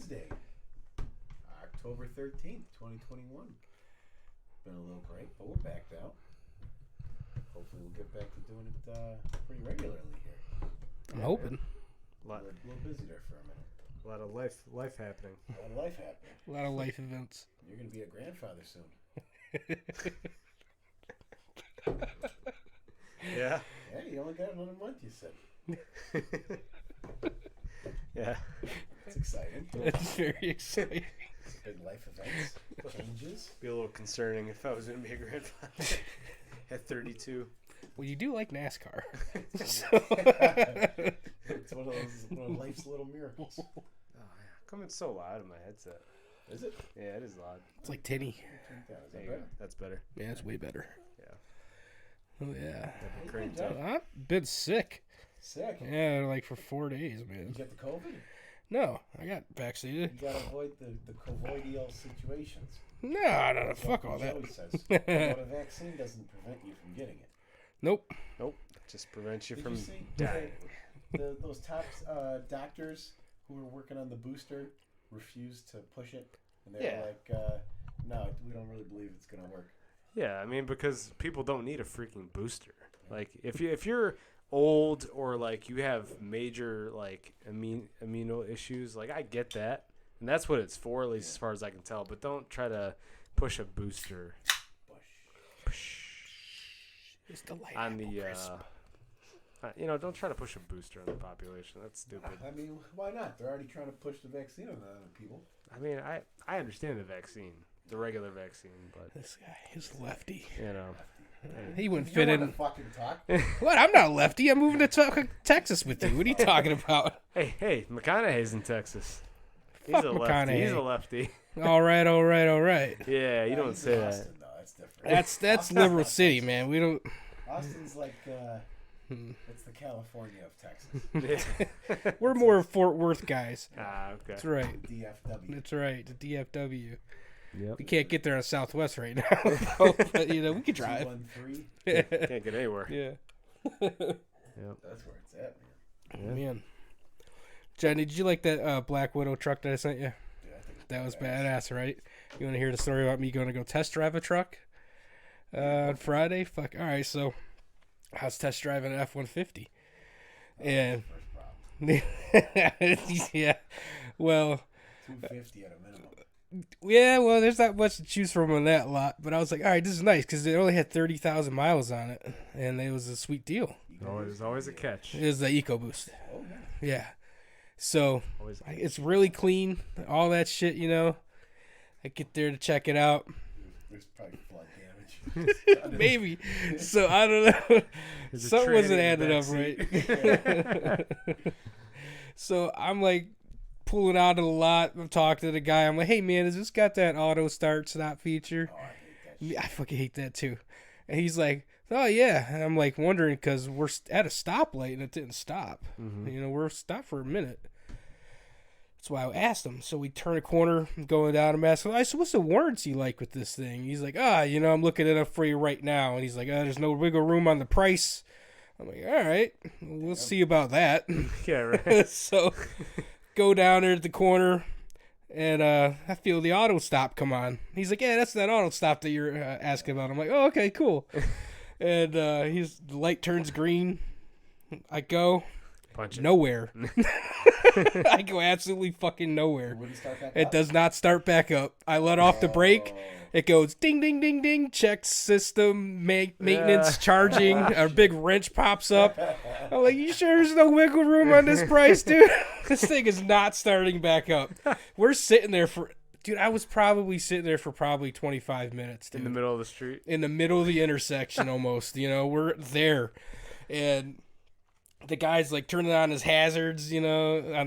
Wednesday, October 13th, 2021. Been a little break, but we're back now. Hopefully we'll get back to doing it pretty regularly here. I'm hoping. We're a little busy there for a minute. A lot of life happening. A lot of life happening. A lot of life events. You're going to be a grandfather soon. Yeah. Yeah, you only got another month, you said. Yeah. That's exciting. That's very exciting. Big life events, changes. Be a little concerning if I was going to be a grandfather at 32. Well, you do like NASCAR. It's one of life's little miracles. Oh, yeah. Come it's so loud in my headset. Is it? Yeah, it is loud. It's like tinny. Yeah, is There that you go. better? That's better. Yeah, it's way better. Yeah. Oh, yeah. That'd be Hey, cranked good up. job. I've been sick. Sick. Yeah, like for 4 days, You man. get the COVID? No, I got vaccinated. You gotta avoid the covidial situations. No, That's fuck what all that. Joey says. But a vaccine doesn't prevent you from getting it. Nope. Just prevents you Did from you see dying. those top doctors who were working on the booster refused to push it? And they were like, no, we don't really believe it's going to work. Yeah, I mean, because people don't need a freaking booster. Like, if you're old or like you have major like amino issues, like I get that, and that's what it's for, at least as far as I can tell. But don't try to push a booster It's the light on apple the. crisp. Don't try to push a booster on the population. That's stupid. I mean, why not? They're already trying to push the vaccine on people. I mean, I understand the vaccine, the regular vaccine, but This guy is lefty. you know. He wouldn't You fit don't in. want to fucking talk. What? I'm not lefty. I'm moving to Texas with you. What are you talking about? Hey, McConaughey's in Texas. He's Fuck a lefty. McConaughey. He's a lefty. All right. Yeah, you don't He's say in that. Austin, though. That's different. That's Austin's liberal not city, Texas. man. We don't. Austin's like, it's the California of Texas. We're more Fort Worth guys. Okay. That's right. DFW. That's right. The DFW. Yep. We can't get there on Southwest right now, but we could drive. 213. Can't get anywhere. Yeah. Yep. That's where it's at, man. Yeah. Man. Johnny, did you like that Black Widow truck that I sent you? Yeah, I think it's That was badass. badass, right? You want to hear the story about me going to go test drive a truck on Friday? Fuck. All right, so I was test driving an F-150. And, First problem. yeah, well, 250 at a minimum. yeah, well, there's not much to choose from on that lot. But I was like, all right, this is nice because it only had 30,000 miles on it. And it was a sweet deal. There's always a catch. It was the EcoBoost. Oh, yeah. Yeah. So Always. it's really clean, all that shit, I get there to check it out. There's probably blood damage. Maybe. So I don't know. There's a Something wasn't tranny in the adding up right. So I'm like pulling out of the lot. I'm talking to the guy. I'm like, hey man, has this got that auto start stop feature? Oh, I hate that shit. I fucking hate that too. And he's like, oh yeah. And I'm like wondering because we're at a stoplight and it didn't stop. Mhm. We're stopped for a minute. That's why I asked him. So we turn a corner, I'm going down. I'm asking, I said, what's the warranty like with this thing? He's like, I'm looking it up for you right now. And he's like, there's no wiggle room on the price. I'm like, all right, we'll see about that. Yeah, right. So go down there at the corner, and I feel the auto stop come on. He's like, yeah, that's that auto stop that you're asking about. I'm like, oh, okay, cool. And the light turns green. I go. Punch it. Nowhere. I go absolutely fucking nowhere. It wouldn't start back It up? does not start back up. I let off the brake. Oh. It goes ding, ding, ding, ding. Check system, maintenance, charging. A big wrench pops up. I'm like, you sure there's no wiggle room on this price, dude? This thing is not starting back up. We're sitting there dude, I was probably sitting there for probably 25 minutes, dude. In the middle of the street. In the middle of the intersection almost. We're there. And the guy's like turning on his hazards, on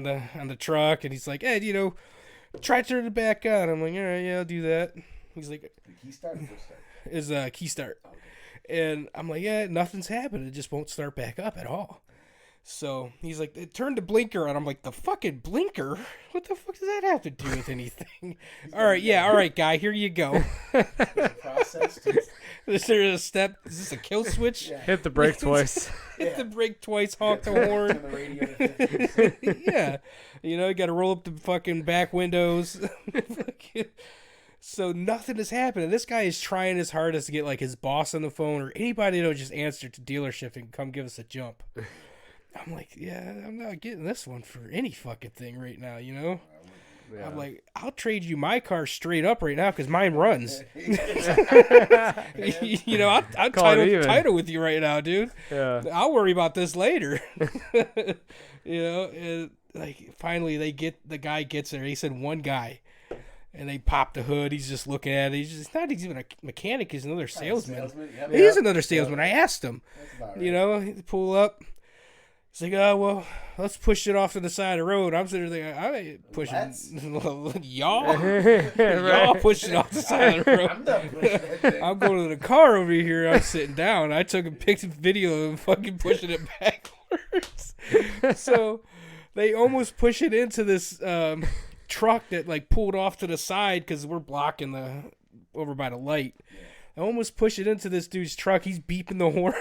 the truck, and he's like, hey, try turning it back on. I'm like, all right, yeah, I'll do that. He's like, The key start or first start? is key start. And I'm like, yeah, nothing's happened. It just won't start back up at all. So he's like, turn the blinker on. I'm like, the fucking blinker? What the fuck does that have to do with anything? All right, guy, here you go. Process. Is there a step? Is this a kill switch? Yeah. Hit the brake twice. Hit the brake twice, honk the Turn horn. the radio to 50. Yeah. You got to roll up the fucking back windows. So nothing is happening. This guy is trying his hardest to get like his boss on the phone or anybody that'll just answer to dealership and come give us a jump. I'm like, yeah, I'm not getting this one for any fucking thing right now, Yeah. I'm like, I'll trade you my car straight up right now because mine runs. I'm title with you right now, dude. Yeah. I'll worry about this later. And like finally the guy gets there. He said one guy. And they pop the hood. He's just looking at it. He's not even a mechanic. He's another salesman. Yep. He is another salesman. I asked him. That's about right. He pull up. He's like, oh, well, let's push it off to the side of the road. I'm sitting there, I ain't pushing. Y'all push it off the side of the road. I'm not pushing that thing. I'm going to the car over here. I'm sitting down. I took a picture video of fucking pushing it backwards. So they almost push it into this truck that like pulled off to the side because we're blocking over by the light. I almost push it into this dude's truck. He's beeping the horn.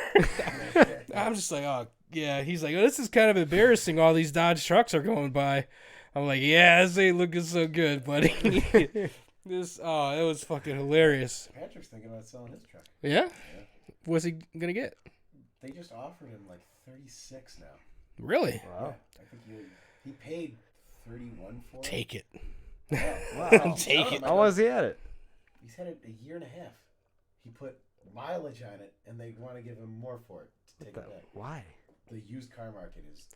I'm just like, oh yeah. He's like, oh, this is kind of embarrassing. All these Dodge trucks are going by. I'm like, yeah, this ain't looking so good, buddy. It was fucking hilarious. Patrick's thinking about selling his truck. Yeah? What's he gonna get? They just offered him like 36 now. Really? Wow. I think he paid 31 for it. Take it. Wow. Take it. How was he at it? He's had it a year and a half. He put mileage on it, and they want to give him more for it to take it back. Why? The used car market is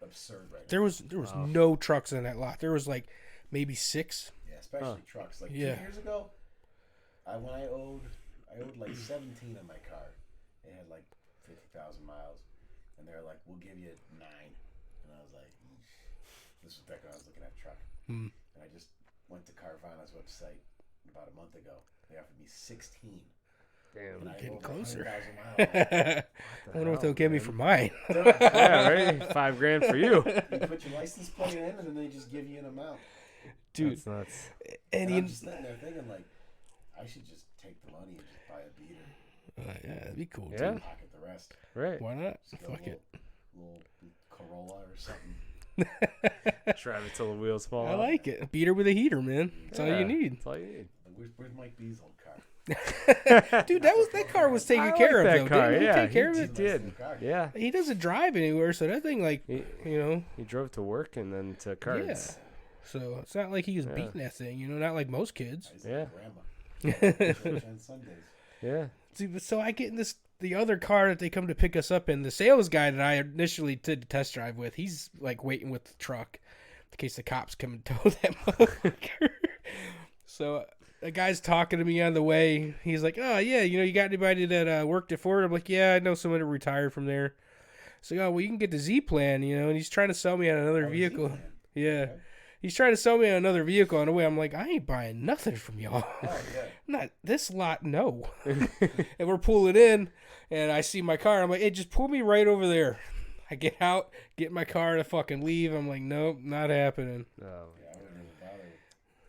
absurd right now. There was no trucks in that lot. There was like maybe 6. Yeah, especially trucks. Like 2 Yeah. years ago, when I owed like 17 on my car. It had like 50,000 miles, and they were like, "We'll give you 9," and I was like, "This was back when I was looking at a truck." And I just went to Carvana's website about a month ago. They offered me 16. Damn. And I Getting over closer. 100,000 miles. I wonder what they'll give me for mine. Yeah, right? $5,000 for you. You put your license plate in, and then they just give you an amount. Dude. That's nuts. And I'm just sitting there thinking, like, I should just take the money and just buy a beater. Yeah, that'd be cool. Yeah. Too. Pocket the rest. Right. Why not? Just Fuck it. Little Corolla or something. Drive it till the wheels fall I off. like it. A beater with a heater, man. That's all you need. That's all you need. Where's Mike B's old car? Dude, that car was taken I care like of, that though. car. Didn't he Yeah, take care of he it? did. Yeah. He doesn't drive anywhere, so that thing, like, He drove to work and then to cards. Yeah. So it's not like he was beating that thing, not like most kids. I used to grandma. Church on Sundays. Yeah. See, so I get in the other car that they come to pick us up in. The sales guy that I initially did the test drive with, he's like waiting with the truck in case the cops come and tow that motherfucker. So the guy's talking to me on the way. He's like, "Oh yeah, you got anybody that worked at Ford?" I'm like, "Yeah, I know someone who retired from there." So, "Oh, well, you can get the Z plan, and he's trying to sell me on another vehicle. Z-Plan. Yeah. Okay. He's trying to sell me on another vehicle on the way. I'm like, I ain't buying nothing from y'all. Oh, yeah. Not this lot, no. And we're pulling in, and I see my car. I'm like, hey, just pull me right over there. I get out, get in my car to fucking leave. I'm like, nope, not happening. Oh. Yeah, I wouldn't even bother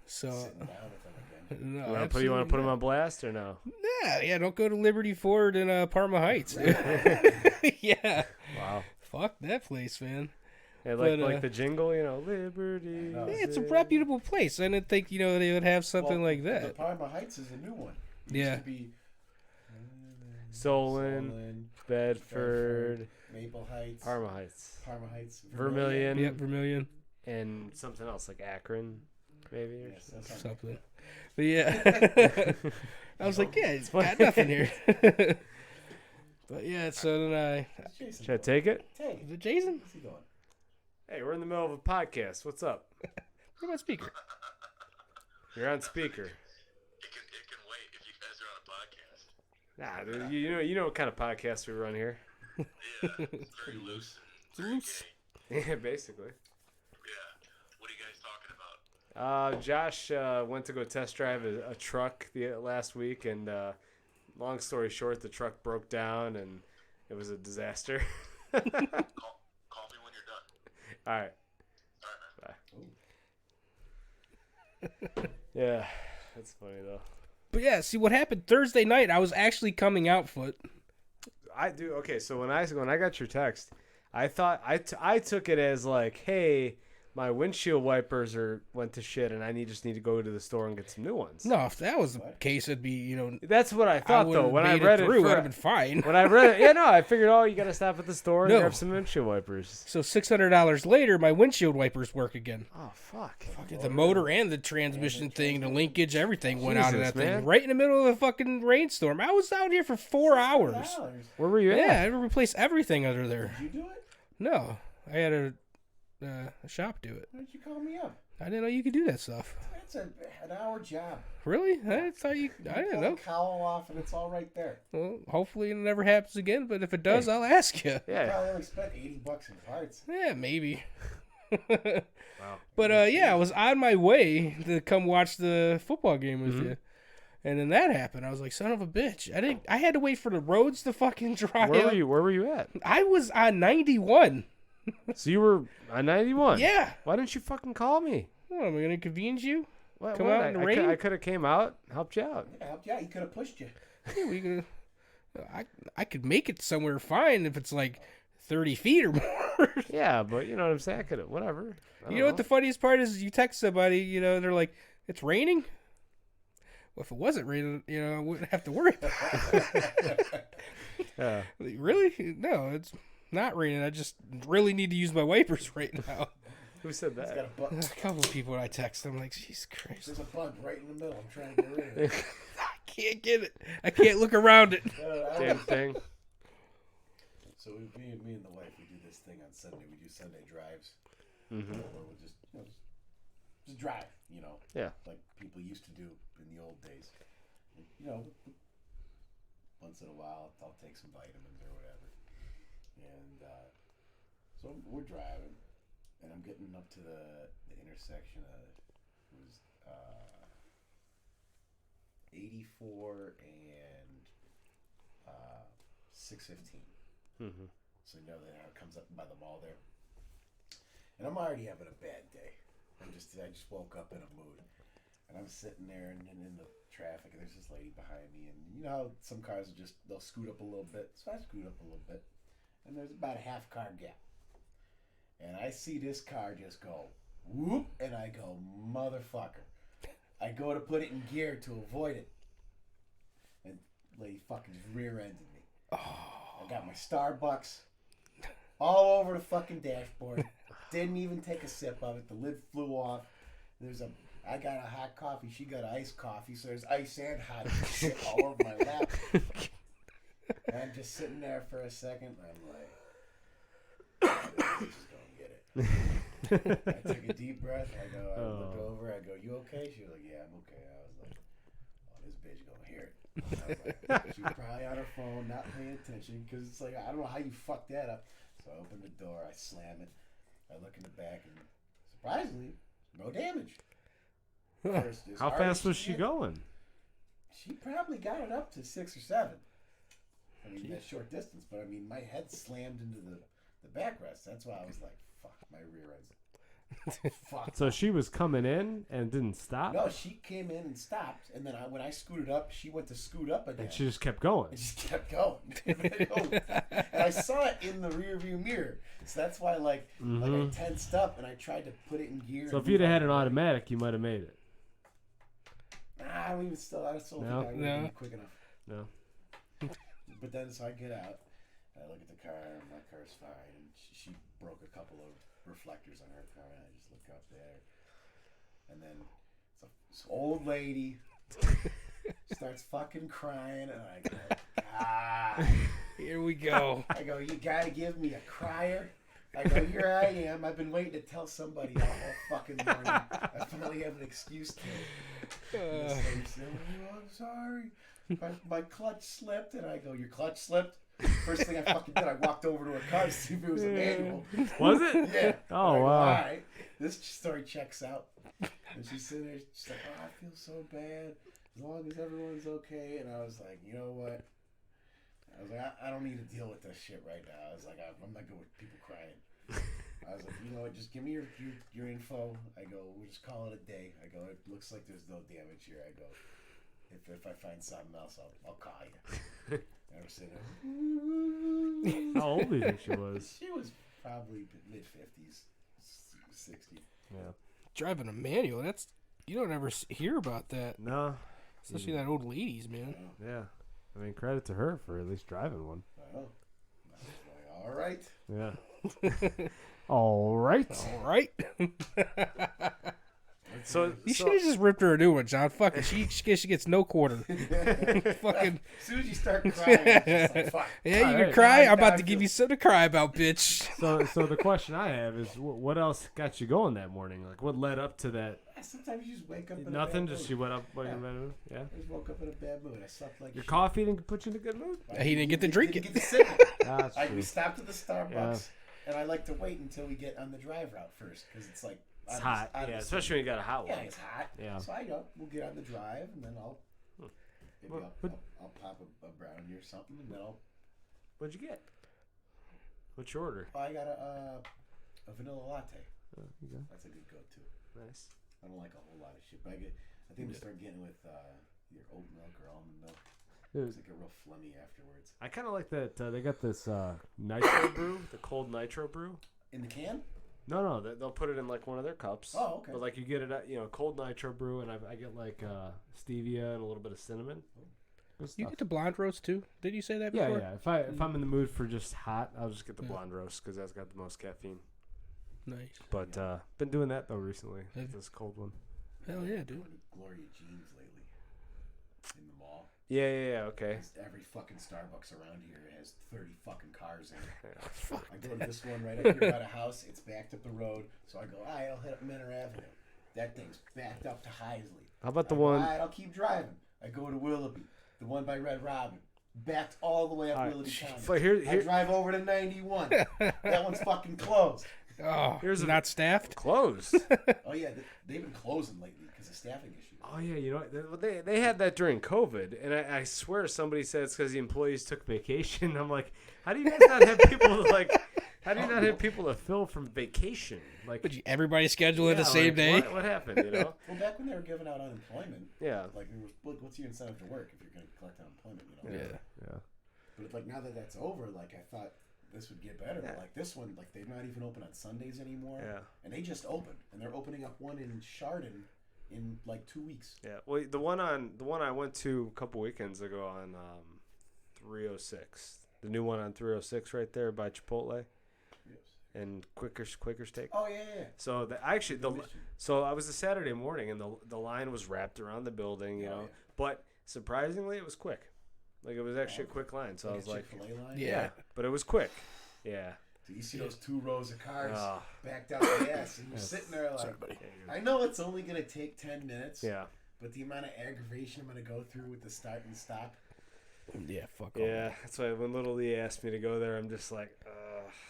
So, sitting down with them again. no, You want to absolutely put him not. on blast or no? Yeah, don't go to Liberty Ford in Parma Heights. Dude. Yeah. Wow. Fuck that place, man. Yeah, But, like the jingle, Liberty. know. Yeah, it's a reputable place. I didn't think, they would have something Well, like The that. Parma Heights is a new one. It Yeah. used to be Solon, Bedford, Maple Heights, Parma Heights, Vermilion. Yep, Vermilion. and something else like Akron, maybe. Or Yes, that's Something. But yeah. I was like, yeah, it's got nothing here. But yeah, so then Jason. Should I take it? Hey, is it Jason? what's he doing? Hey, we're in the middle of a podcast. What's up? Put my speaker. You're on speaker. It can wait if you guys are on a podcast. Nah, dude, you know what kind of podcast we run here. Yeah, it's very loose. Very Loose. gay. Yeah, basically. Yeah. What are you guys talking about? Josh went to go test drive a truck last week, and long story short, the truck broke down, and it was a disaster. Call All right. All right, man. Bye. Yeah, that's funny though. But yeah, see what happened Thursday night. I was actually coming out foot. I do. Okay, so when I got your text, I thought I took it as like, hey, my windshield wipers went to shit, and I just need to go to the store and get some new ones. No, if that was the case, it'd be That's what I thought though. When I read it, would have been fine. when I read it, yeah, no, I figured, you got to stop at the store and No. grab some windshield wipers. So $600 later, my windshield wipers work again. Oh fuck! The motor and the transmission thing, the linkage, everything went out of Jesus, that thing man. right in the middle of a fucking rainstorm. I was out here for 4 hours. Where were you Yeah, I at? had to replace everything under there. Did you do it? No, I had a shop do it. Why didn't you call me up? I didn't know you could do that stuff. That's an hour job. Really? I thought you. I didn't pull know. the cowl off and it's all right there. Well, hopefully it never happens again. But if it does, I'll ask you. Yeah. Probably only spent $80 in parts. Yeah, maybe. Wow. But yeah, I was on my way to come watch the football game with you. And then that happened. I was like, son of a bitch. I had to wait for the roads to fucking dry Where up. were you at? I was on 91. So you were on 91. Yeah. Why didn't you fucking call me? What, am I going to convenience you? What, Come out in the rain? I could have came out, helped you out. Yeah, helped you out. He could have pushed you. Yeah, we could. I could make it somewhere fine if it's like 30 feet or more. Yeah, but you know what I'm saying? I could have, whatever. I You don't know what the funniest part is? You text somebody, they're like, it's raining? Well, if it wasn't raining, I wouldn't have to worry about it. Yeah. Like, really? No, it's not raining. I just really need to use my wipers right now. Who said He's got that? a bug. A couple of people I text, I'm like, Jesus Christ. There's a bug right in the middle. I'm trying to get rid of it. I can't get it. I can't look around it. Damn thing. So me and the wife, we do this thing on Sunday. We do Sunday drives. Mm-hmm. Where we'll just drive, Yeah. like people used to do in the old days. Once in a while, I'll take some vitamins or whatever. And so we're driving, and I'm getting up to the intersection of 84 and 615. Mm-hmm. So you know that how it comes up by the mall there. And I'm already having a bad day. I just woke up in a mood. And I'm sitting there and in the traffic, and there's this lady behind me, and you know how some cars will they'll scoot up a little bit. So I scoot up a little bit, and there's about a half car gap. And I see this car just go whoop, and I go, motherfucker. I go to put it in gear to avoid it. And lady fucking rear-ended me. I got my Starbucks all over the fucking dashboard. Didn't even take a sip of it. The lid flew off. I got a hot coffee. She got iced coffee. So there's ice and hot shit all over my lap. And I'm just sitting there for a second. I'm like, I'm just gonna get it. I took a deep breath. I looked over. I go, you okay? She was like, yeah, I'm okay. I was like, oh, this bitch gonna hear it. I was like, she was probably on her phone, not paying attention, because it's like, I don't know how you fucked that up. So I open the door, I slam it, I look in the back, and surprisingly, no damage. First, as How hard fast as was she did, going? She probably got it up to 6 or 7. I mean, that short distance, but I mean, my head slammed into the backrest. That's why I was like, fuck, my rear end's fuck. So she was coming in and didn't stop? No, she came in and stopped, and then when I scooted up, she went to scoot up again. And she just kept going. And just kept going. And I saw it in the rear view mirror. So that's why, like I tensed up, and I tried to put it in gear. So if you'd have had an automatic, you might have made it. I still No? think I would No. be quick enough. No. But then, so I get out, I look at the car, and my car's fine. And she broke a couple of reflectors on her car, and I just look up there. And then this old lady starts fucking crying, and I go, God. Here we go. I go, you gotta give me a crier. I go, here I am. I've been waiting to tell somebody all fucking morning. I finally have an excuse to. And this lady said, oh, I'm sorry. My clutch slipped. And I go, your clutch slipped? First thing I fucking did, I walked over to her car to see if it was a manual. Was it? Yeah. Oh, I go, wow. all right. This story checks out. And she's sitting there, she's like, oh, I feel so bad. As long as everyone's okay. And I was like, you know what? I was like, I don't need to deal with this shit right now. I was like, I'm not good with people crying. I was like, you know what? Just give me your info. I go, we'll just call it a day. I go, it looks like there's no damage here. I go, if I find something else, I'll call you. Never said it. How old do you think she was? She was probably mid-50s, 60. Yeah. Driving a manual, you don't ever hear about that. No. Especially that old ladies, man. Yeah. I mean, credit to her for at least driving one. Well, I was like, all right. Yeah. All right. All right. So You should have just ripped her a new one, John. Fuck it. She gets no quarter. Fucking. As soon as you start crying, it's just like, fuck. Yeah, you All can right. cry. I'm about to give you something to cry about, bitch. So the question I have is, what else got you going that morning? Like, what led up to that? Sometimes you just wake up in Nothing. a bad Just mood. you went up in a bad mood. Yeah. I just woke up in a bad mood. I slept like Your shit. coffee didn't put you in a good mood. He didn't get to drink Didn't it. get to sip it. That's true. We stopped at the Starbucks, and I like to wait until we get on the drive route first, because it's like It's hot. Yeah, especially when you got a hot one. Yeah, it's hot. Yeah. So I go, we'll get on the drive, and then maybe What- I'll pop a brownie or something, and then What'd you get? What's your order? I got a vanilla latte. Oh, you go. That's a good go-to. Nice. I don't like a whole lot of shit, but I think we start getting with either oat milk or almond milk. It's like a real phlegmy afterwards. I kind of like that. They got this nitro brew, the cold nitro brew. In the can? No, they'll put it in like one of their cups. Oh, okay. But like you get it at, cold nitro brew, and I get like stevia and a little bit of cinnamon. Good You stuff. get the blonde roast too? Did you say that Yeah, before? yeah. If I'm in the mood for just hot, I'll just get the blonde roast because that's got the most caffeine. Nice. But been doing that though recently. Have- This cold one. Hell yeah, dude. Gloria Jeans lately in the mall. Yeah. Okay. Every fucking Starbucks around here has 30 fucking cars in it. Fuck. I go to this one right up here by the house. It's backed up the road. So I go, all right, I'll hit up Manor Avenue. That thing's backed up to Heisley. How about the I go, one? all right, I'll keep driving. I go to Willoughby. The one by Red Robin. Backed all the way up All right, Willoughby County. but here- I drive over to 91. That one's fucking closed. Oh, Here's a- not staffed? Closed. Oh, yeah. They've been closing lately because of staffing issues. Oh yeah, you know what? They had that during COVID, and I swear somebody said it's because the employees took vacation. I'm like, how do you guys not have people How do you not have people to fill from vacation? Like, But everybody schedule it the yeah, same like, day? What happened? You know? Well, back when they were giving out unemployment, Yeah. like, it was, look, what's your incentive to work if you're going to collect unemployment, you know? Yeah. Yeah. But, like, now that that's over, like, I thought this would get better. But, like, this one, like, they're not even open on Sundays anymore. Yeah. And they just opened. And they're opening up one in Chardon in, like, 2 weeks. Yeah. Well, the one I went to a couple weekends ago on 306, the new one on 306 right there by Chipotle Yes. and Quaker Steak. Oh, yeah. So so I was a Saturday morning, and the line was wrapped around the building, you know. yeah. But surprisingly, it was quick. Like, it was actually a quick line. So I was like, Chick-fil-A line? Yeah. but it was quick. Yeah. So you see those 2 rows of cars Oh. backed out the ass, and you're Yes. sitting there like, Sorry, buddy. I know it's only going to take 10 minutes. Yeah. But the amount of aggravation I'm going to go through with the start and stop. Yeah, fuck Yeah. That's why when Little Lee asked me to go there, I'm just like,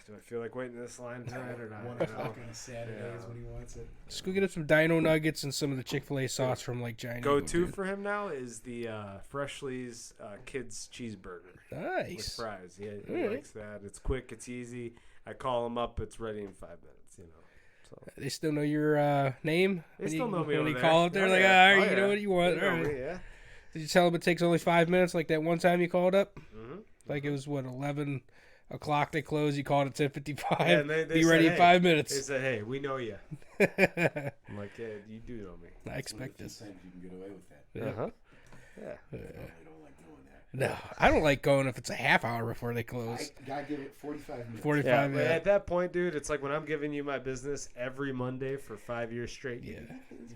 do I feel like waiting this line tonight or not? 1 You know? o'clock on a Saturday Yeah. is when he wants it. Just go get us some Dino Nuggets and some of the Chick-fil-A sauce from like Giant Eagle, Go-to dude. for him now is the Freshly's kids cheeseburger with Nice. fries. Yeah, he Alright. likes that. It's quick. It's easy. I call him up. It's ready in 5 minutes. You know. So They still know your name? they still know me when over you there. call up there, Oh, like, yeah. all right, Oh, you know yeah. what you want. They know All right. me, yeah. Did you tell them it takes only 5 minutes, like that one time you called up? Mm-hmm. Like it was, 11 o'clock they closed, you called at 10:55. Yeah, and they Be said, ready in hey. 5 They minutes. said, "Hey, we know you." I I'm like, "Yeah, you do know me." expect this. Sometimes you can get away with that. Yeah. Uh-huh. Yeah. I really don't like doing that. No, I don't like going if it's a half hour before they close. I gotta give it 45 minutes. 45 Yeah, but minutes. at that point, dude, it's like when I'm giving you my business every Monday for 5 years straight. Yeah.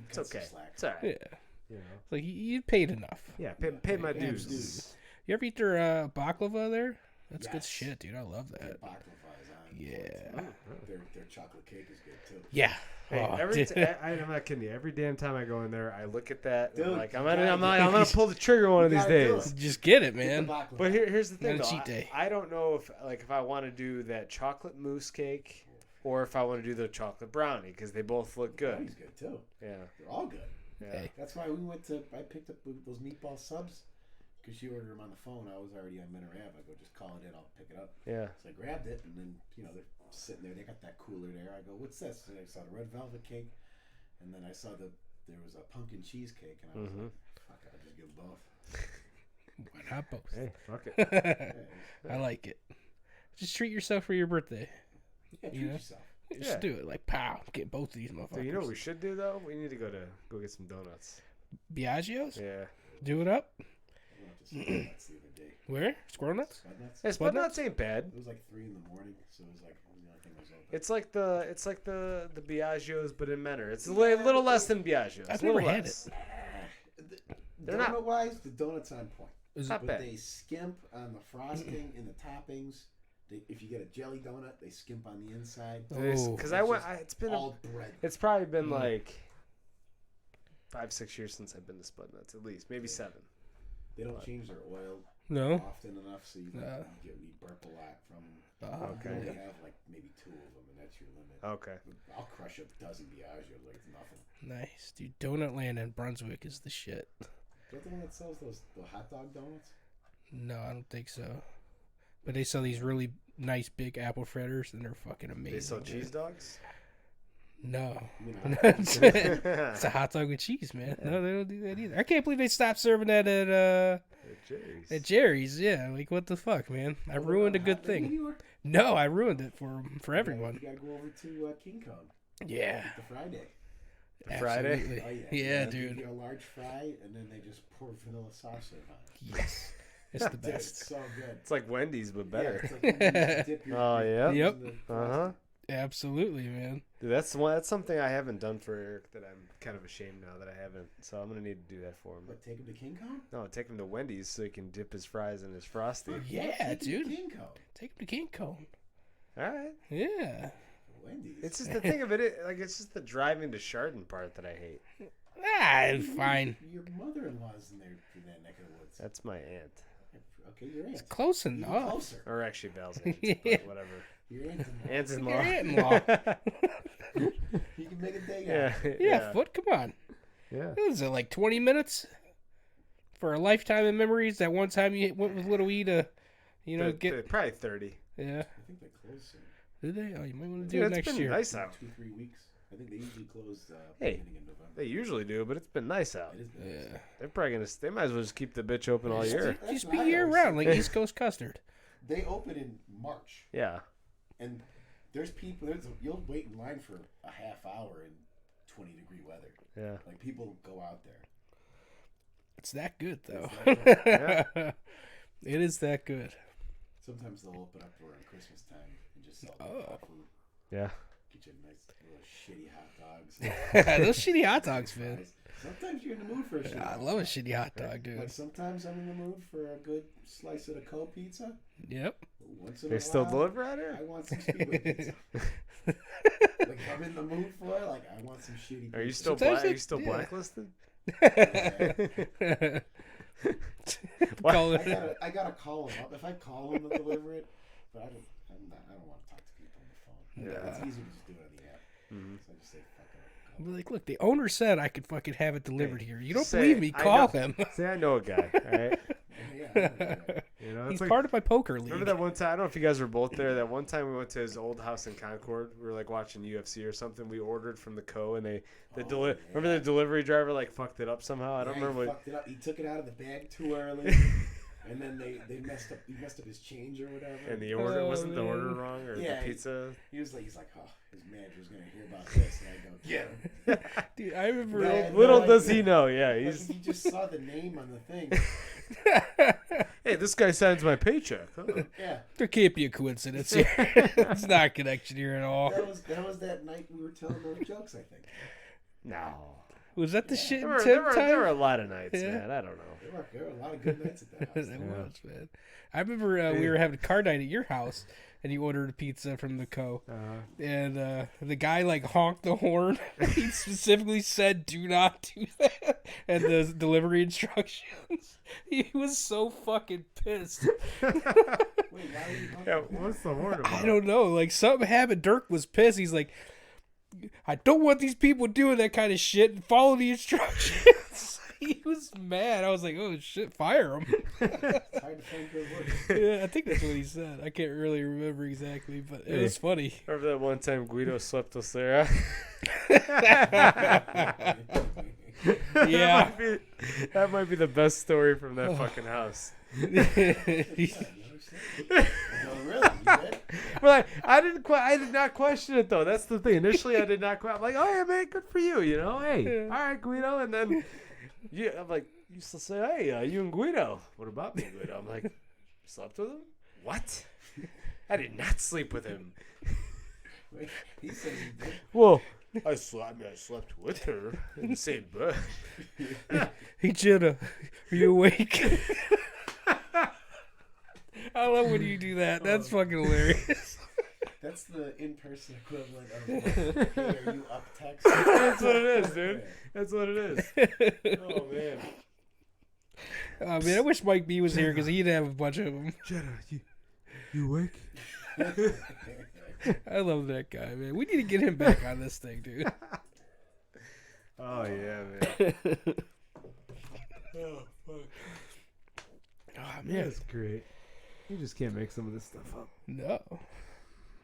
It's okay. Slack. It's all right. Yeah. You know. Like you paid enough. Yeah, pay my Yeah, dues. dues. You ever eat their baklava there? That's good Yes. shit, dude. I love Their that. baklava is on. Yeah. Their chocolate cake is good too. Yeah. Hey, Oh, every dude. I'm not kidding you. Every damn time I go in there, I look at that. And Dude, I'm like, you I'm gotta gonna pull the trigger one of these gotta do days. it. Just get it, Get man. the baklava. But here's the thing, Not a though. cheat day. I don't know if I want to do that chocolate mousse cake or if I want to do the chocolate brownie because they both look good. Brownie's good too. Yeah. They're all good. Yeah. Hey. That's why I picked up those meatball subs because she ordered them on the phone. I was already on Minter Ave. I go, just call it in. I'll pick it up. Yeah. So I grabbed it, and then they're sitting there. They got that cooler there. I go, what's this? And I saw the red velvet cake, and then I saw there was a pumpkin cheesecake, and I was like, fuck, I'll just give them both. Why not both? Hey, fuck it. I like it. Just treat yourself for your birthday. Yeah, treat yourself. Just do it. Like, pow, get both of these motherfuckers. So you know what we should do though? We need to go get some donuts. Biaggios? Yeah. Do it up? I went to Spud Nuts the other day. Where? Squirrel Nuts? Spud Nuts? Hey, Spud Nuts ain't bad. It was like 3 in the morning, so it was like the only thing that was open. It's like the Biaggios, but in Menor. It's a little less than Biaggios. I've a little never had less. They're not wise. The donut's on point. Not But bad. they skimp on the frosting and the toppings. If you get a jelly donut, they skimp on the inside. Because it's been all bread. It's probably been like 5-6 years since I've been to Spud Nuts, at least maybe 7. They don't change their oil No. often enough, so you burp a lot from them. Okay. You only have like maybe 2 of them, and that's your limit. Okay. I'll crush a dozen Biaggios like it's nothing. Nice. Dude, Donut Land in Brunswick is the shit. Is that the one that sells the hot dog donuts? No, I don't think so. But they sell these really nice big apple fritters, and they're fucking amazing. They sell cheese dogs? No. You mean It's a hot dog with cheese, man. No, they don't do that either. I can't believe they stopped serving that at Jerry's. Yeah, like what the fuck, man? I ruined a good thing. No, I ruined it for everyone. You gotta go over to King Kong. Yeah. Get the Friday. Friday? Absolutely. Oh, Yeah, They dude. give you a large fry, and then they just pour vanilla sauce on it. Yes. It's the Dude, best. it's so good. It's like Wendy's, but better. Yeah, it's like when you dip your- Oh, yeah? Yep. Uh-huh. Absolutely, man. Dude, that's something I haven't done for Eric that I'm kind of ashamed now that I haven't. So I'm gonna need to do that for him. What, take him to King Kong? No, take him to Wendy's so he can dip his fries in his frosty. Yeah, Take him to dude. King Kong. Take him to King Kong. All right. Yeah. Wendy's. It's just the thing of it. It's just the driving to Chardon part that I hate. It's fine. Your mother-in-law's in there in that neck of the woods. That's my aunt, Okay, your aunt. Close Even enough. closer. or actually Val's aunt, Yeah. but whatever. Your aunt-in-law. Aunt's-in-law. Your aunt-in-law. You can make a day Yeah. out. Yeah, foot, come on. Yeah. What is it, like 20 minutes? For a lifetime of memories, that one time you went with Little E to, get... Probably 30. Yeah. I think they close soon. Did they? Oh, you might want to do Dude, it it's next been year. nice out. 2-3 weeks. I think they usually close Hey. beginning of November. They usually do, but it's been nice out. It is nice. Yeah. They're probably gonna. They might as well just keep the bitch open all year. That's Just what be I year always round, say. like East Coast custard. They open in March, Yeah. and there's people. You'll wait in line for a half hour in 20-degree weather. Yeah. Like people go out there. It's that good, though. It's that Yeah. It is that good. Sometimes they'll open up around Christmas time and just sell hot food. Yeah. Get you nice little shitty hot dogs. Those shitty hot dogs, man. Sometimes you're in the mood for a shitty I hot love a shitty hot dog, dude. Like sometimes I'm in the mood for a good slice of the cold pizza. Yep. Once in They a still while, deliver out here? I want some speedway pizza. Like if I'm in the mood for it, like I want some shitty pizza. Are you still Sometimes Are you it's- still yeah. blacklisted? Call it. I gotta call them up. If I call them, they'll deliver it. But I don't want to talk to people on the phone. Yeah. It's easier to just do it on the app. Mhm. So I just say fuck it. I'll be like, look, the owner said I could fucking have it delivered here. You don't Say, believe me? I Call know- him. Say I know a guy. All right. Yeah. You know, He's it's like, part of my poker league. remember that one time? I don't know if you guys were both there. That one time we went to his old house in Concord. We were like watching UFC or something. We ordered from the Co. and remember the delivery driver like fucked it up somehow. I don't remember He what. fucked it up. He took it out of the bag too early, and then they messed up. He messed up his change or whatever. And the order Oh, wasn't the man. order wrong or Yeah, the pizza. he's like, oh, his manager's gonna hear about this, and I go, get him. Dude, I remember. Yeah. Little no does idea. he know. Yeah, Like, he's. he just saw the name on the thing. Hey, this guy signs my paycheck. Huh? Yeah, There can't be a coincidence here. It's not a connection here at all. that was that night we were telling those jokes. I think No. Was that the shit There in were, Tim there, were, time? there were a lot of nights, Yeah. man. I don't know. there were a lot of good nights at that house. It was, man. I remember we were having a car night at your house, and you ordered a pizza from the Co. And the guy like honked the horn. He specifically said, "Do not do that," and the delivery instructions. He was so fucking pissed. Wait, why were you Yeah, what's the word about? I don't know. Like something happened. Dirk was pissed. He's like, "I don't want these people doing that kind of shit. And follow the instructions." He was mad. I was like, oh shit, fire him. It's hard to find good words. Yeah, I think that's what he said. I can't really remember exactly, but it was funny. Remember that one time Guido slept with Sarah? Yeah. That might be the best story from that fucking house. Oh, really? You did? But I did not question it though. That's the thing. Initially, I did not question. I'm like, oh yeah, man, good for you. You know, hey, all right, Guido. And then, I'm like, you used to say, hey, you and Guido. What about me, Guido? I'm like, you slept with him? What? I did not sleep with him. Wait, he says he did. Well, I slept with her in the same bed. Hey, Jenna, are you awake? I love when you do that. That's fucking hilarious. That's the in-person equivalent of like, hey, are you up text? That's what it is, dude. That's what it is. Oh, man. Oh, man, I wish Mike B was here because he'd have a bunch of them. Jenna, you awake? I love that guy, man. We need to get him back on this thing, dude. Oh, yeah, man. Oh, fuck. Oh, Yeah, man. it's great. You just can't make some of this stuff up. No.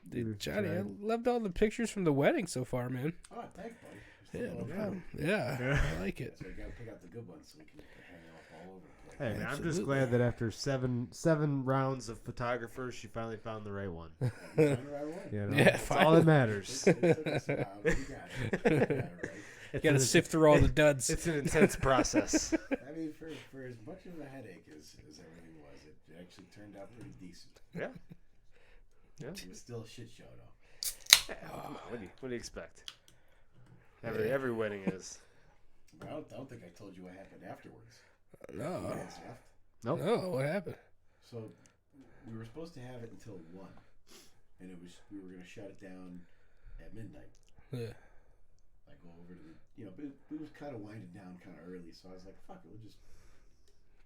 Dude, We've Johnny, I tried. loved all the pictures from the wedding so far, man. Oh, thanks, buddy. Yeah, Still no going problem. on. Yeah, I like it. So we gotta pick out the good ones so we can hang off all over the place. Hey, man, I'm just Absolutely. glad that after seven rounds of photographers, she finally found the right one. You found the right one. You know? Yeah, That's all that matters. It took us a while, but we got it. We got it right. You gotta sift through all the duds. It's an intense process. I mean, for as much of a headache as everything was, it actually turned out pretty decent. Yeah. Yeah. It was still a shit show, though. Come on, what do you expect? Every wedding is. But I don't think I told you what happened afterwards. No. You guys left. Nope. No, what happened? So we were supposed to have it until 1, and we were gonna shut it down at midnight. Yeah. Like go over to the, but it was kind of winding down kind of early, so I was like, fuck it, we'll just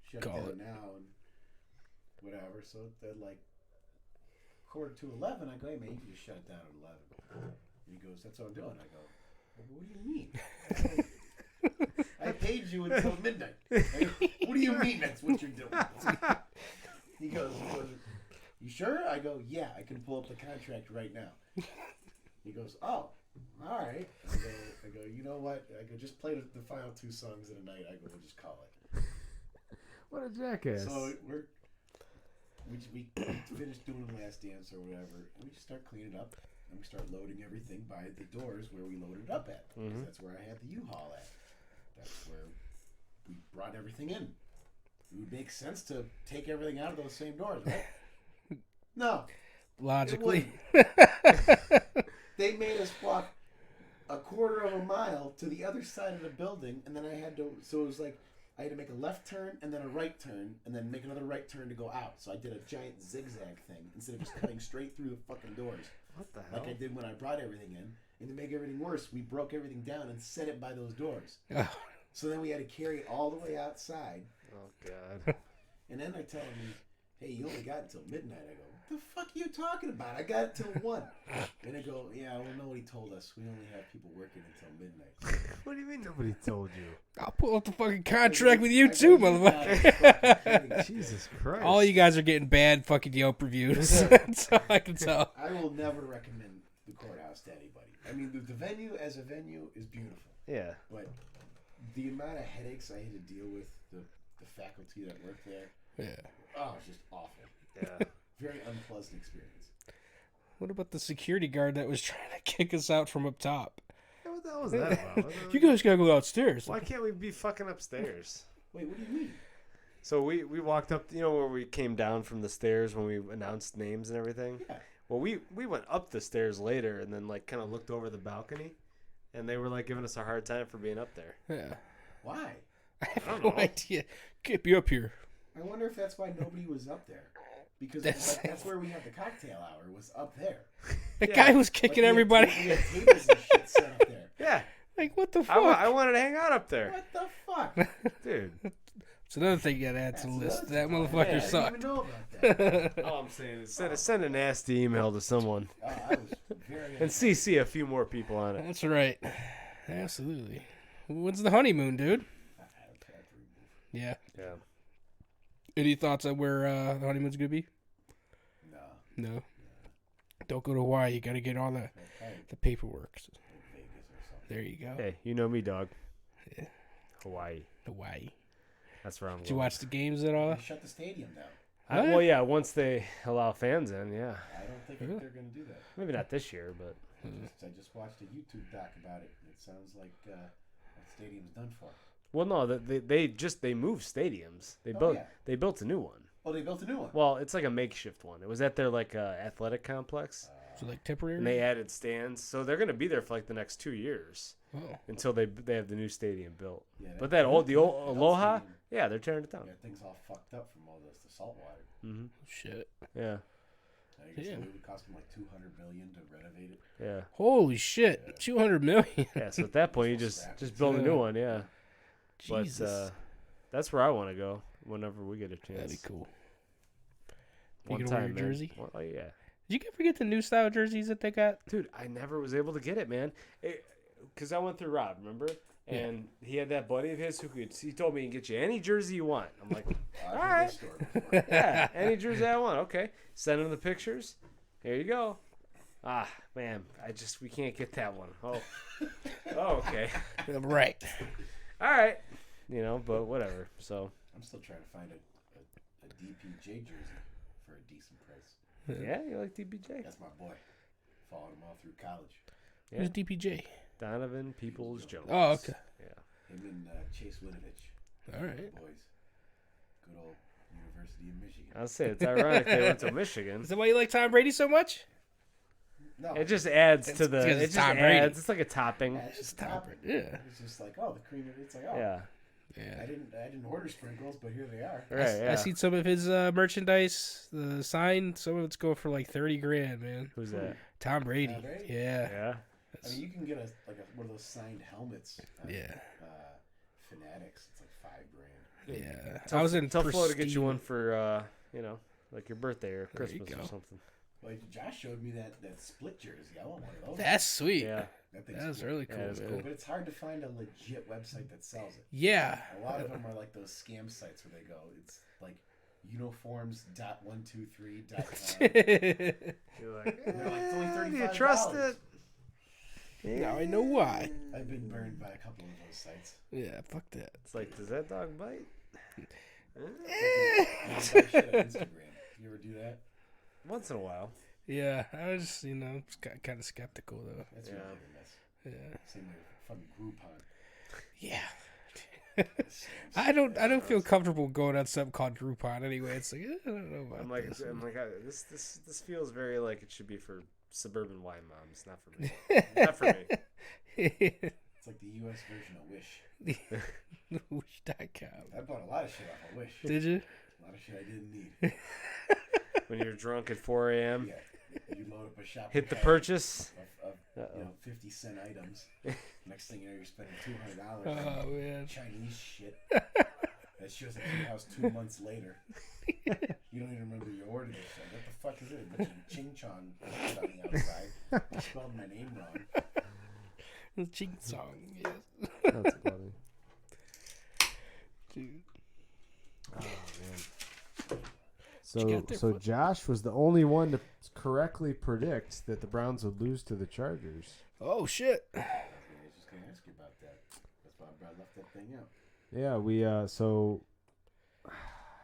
shut Call it it. down now and whatever. So at like 11:45, I go, hey man, you can just shut it down at 11. And he goes, that's what I'm doing. I go, well, what do you mean? I paid you until midnight. I go, what do you mean that's what you're doing? He goes, you sure? I go, yeah, I can pull up the contract right now. He goes, oh, all right. I go, you know what? I go, just play the final 2 songs in a night. I go, we'll just call it. What a jackass. So we finished doing the last dance or whatever, and we just start cleaning up, and we start loading everything by the doors where we loaded it up at. Because that's where I had the U-Haul at. That's where we brought everything in. It would make sense to take everything out of those same doors, right? No. Logically. They made us walk a quarter of a mile to the other side of the building, and then I had to, so it was like, I had to make a left turn and then a right turn and then make another right turn to go out. So I did a giant zigzag thing instead of just cutting straight through the fucking doors. What the hell? Like I did when I brought everything in. And to make everything worse, we broke everything down and set it by those doors. Oh, So then we had to carry it all the way outside. Oh, God. And then I tell him, hey, you only got until midnight. I go, what the fuck are you talking about? I got it till 1. And I go, yeah, well, nobody told us. We only have people working until midnight. What do you mean nobody told you? I'll pull up the fucking contract with you too, motherfucker. Jesus Christ. All you guys are getting bad fucking Yelp reviews. That's all I can tell. I will never recommend the courthouse to anybody. I mean, the venue as a venue is beautiful. Yeah. But the amount of headaches I had to deal with, the faculty that worked there, Yeah. it's just awful. Yeah. Very unpleasant experience. What about the security guard that was trying to kick us out from up top? Yeah, what the hell was that about? You guys gotta go upstairs. Why can't we be fucking upstairs? Wait, what do you mean? So we walked up, where we came down from the stairs when we announced names and everything? Yeah. Well, we went up the stairs later and then, kind of looked over the balcony, and they were, giving us a hard time for being up there. Yeah. Why? I have don't no know. idea. Get me up here. I wonder if that's why nobody was up there. Because That's- that's where we had the cocktail hour, was up there. That Yeah. guy was kicking Like, we had everybody. we had tables and shit set up there. Yeah. Like, what the fuck? I wanted to hang out up there. What the fuck? Dude. It's another thing you gotta add to the list. That motherfucker I didn't sucked. even know about that. All I'm saying is send a nasty email to someone I was very and CC a few more people on it. That's right. Absolutely. When's the honeymoon, dude? I Yeah. Yeah. Any thoughts on where the honeymoon's gonna be? No. No. Don't go to Hawaii. You gotta get all the paperwork. Vegas or something. There you go. Hey, you know me, dog. Yeah. Hawaii. That's where I'm Did going. you watch the games at all? They shut the stadium down. Well, yeah, once they allow fans in, yeah. I don't think Really? they're going to do that. Maybe not this year, but I just watched a YouTube doc about it. It sounds like that stadium's done for. well, no, they moved stadiums. They built a new one. Oh, they built a new one. Well, it's like a makeshift one. It was at their athletic complex, So like temporary. and they added stands. So they're gonna be there for like the next 2 years Oh. until they have the new stadium built. Yeah, But the old Aloha, stadium, yeah, they're tearing it down. yeah, thing's all fucked up from all the salt water. Mm-hmm. Shit. Yeah, I guess Yeah. it would cost them like $200 million to renovate it. yeah, Holy shit. 200 million. yeah. So at that point, you just build a new one. Yeah, Jesus. but that's where I want to go whenever we get a chance. That'd be cool. One You gonna wear time, your man. jersey? Well, oh yeah. Did you ever get the new style jerseys that they got? Dude, I never was able to get it, man. Because I went through Rob, remember? Yeah. And he had that buddy of his he told me he can get you any jersey you want. I'm like, I've all heard right. this story before. Yeah, any jersey I want. Okay. Send him the pictures. Here you go. Ah, man, we can't get that one. Oh, okay. Right. All right. But whatever. So, I'm still trying to find a DPJ jersey for a decent price. yeah, you like DBJ? That's my boy. Followed him all through college. Yeah. Who's DPJ? Donovan Peoples-Jones. Oh, okay. Yeah. Him and Chase Winovich. All right. Boys. Good old University of Michigan. I'll say it's ironic they went to Michigan. Is that why you like Tom Brady so much? No. It just adds to the. because It it's just Tom Brady. adds. It's like a topping. Yeah, it's just Tom topping. Brady, yeah. It's just like, oh, the cream. It's like, oh, Yeah. Yeah. I didn't order sprinkles, but here they are. Right. Yeah. I seen some of his merchandise, the sign. Some of it's going for like $30,000, man. Who's that? Tom Brady. Tom Brady? Yeah. Yeah. I mean, you can get one of those signed helmets. Yeah. Fanatics. It's like $5,000. Yeah. Tell, I was in tell Flo to get you pristine- one for like your birthday or There you Christmas or go. something. Like Josh showed me that split jersey. I want one of those. That's sweet. Yeah. That thing's That's cool. really cool. Yeah, it's man. cool. But it's hard to find a legit website that sells it. Yeah. A lot of them are like those scam sites where they go. It's like uniforms.123.com. You're like, They're like, it's only do you trust $35. it? Now I know why. I've been burned by a couple of those sites. Yeah, fuck that. It's like, does that dog bite? You buy shit on Instagram. You ever do that? Once in a while. Yeah, I was, kind of skeptical though. That's Yeah. really hit or miss. Yeah. Same way with fucking Groupon. Yeah. I don't feel comfortable going on something called Groupon anyway. It's like I don't know about I'm like, this. this feels very like it should be for suburban wine moms, not for me. Not for me. It's like the U.S. version of Wish. Wish.com. I bought a lot of shit off of Wish. Did you? A lot of shit I didn't need. When you're drunk at 4 a.m., Yeah. You load up a shopping hit the cart purchase. of 50-cent items. Next thing you know, you're spending $200 Oh on man. Chinese shit. That shows up to your house 2 months later. You don't even remember you ordered this shit. What the fuck is it? A bunch of ching chong shit on the outside. You spelled my name wrong. The Ching Song, yes. That's funny. Dude. Oh man. you So, got there, so Foot? Josh was the only one to correctly predict that the Browns would lose to the Chargers. Oh shit. I was just going to ask you about that. That's why I left that thing out. Yeah, we so I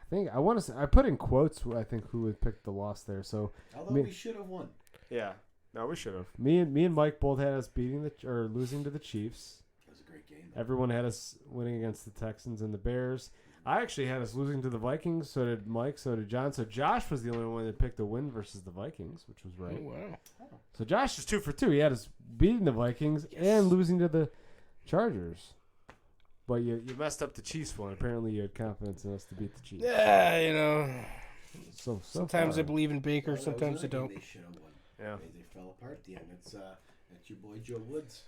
think I put in quotes. I think who would pick the loss there. So Although Me- we should have won. Yeah. No, we should have. me and Mike both had us losing to the Chiefs. It was a great game. Though. Everyone had us winning against the Texans and the Bears. I actually had us losing to the Vikings. So did Mike. So did John. So Josh was the only one that picked a win versus the Vikings, which was right. Oh wow. So Josh is 2 for 2. He had us beating the Vikings and losing to the Chargers. But You messed up the Chiefs one. apparently you had confidence in us to beat the Chiefs. Yeah, So sometimes far. I believe in Baker, Well, that was sometimes I another don't. game They should have won. Yeah. They fell apart at the end. It's your boy Joe Woods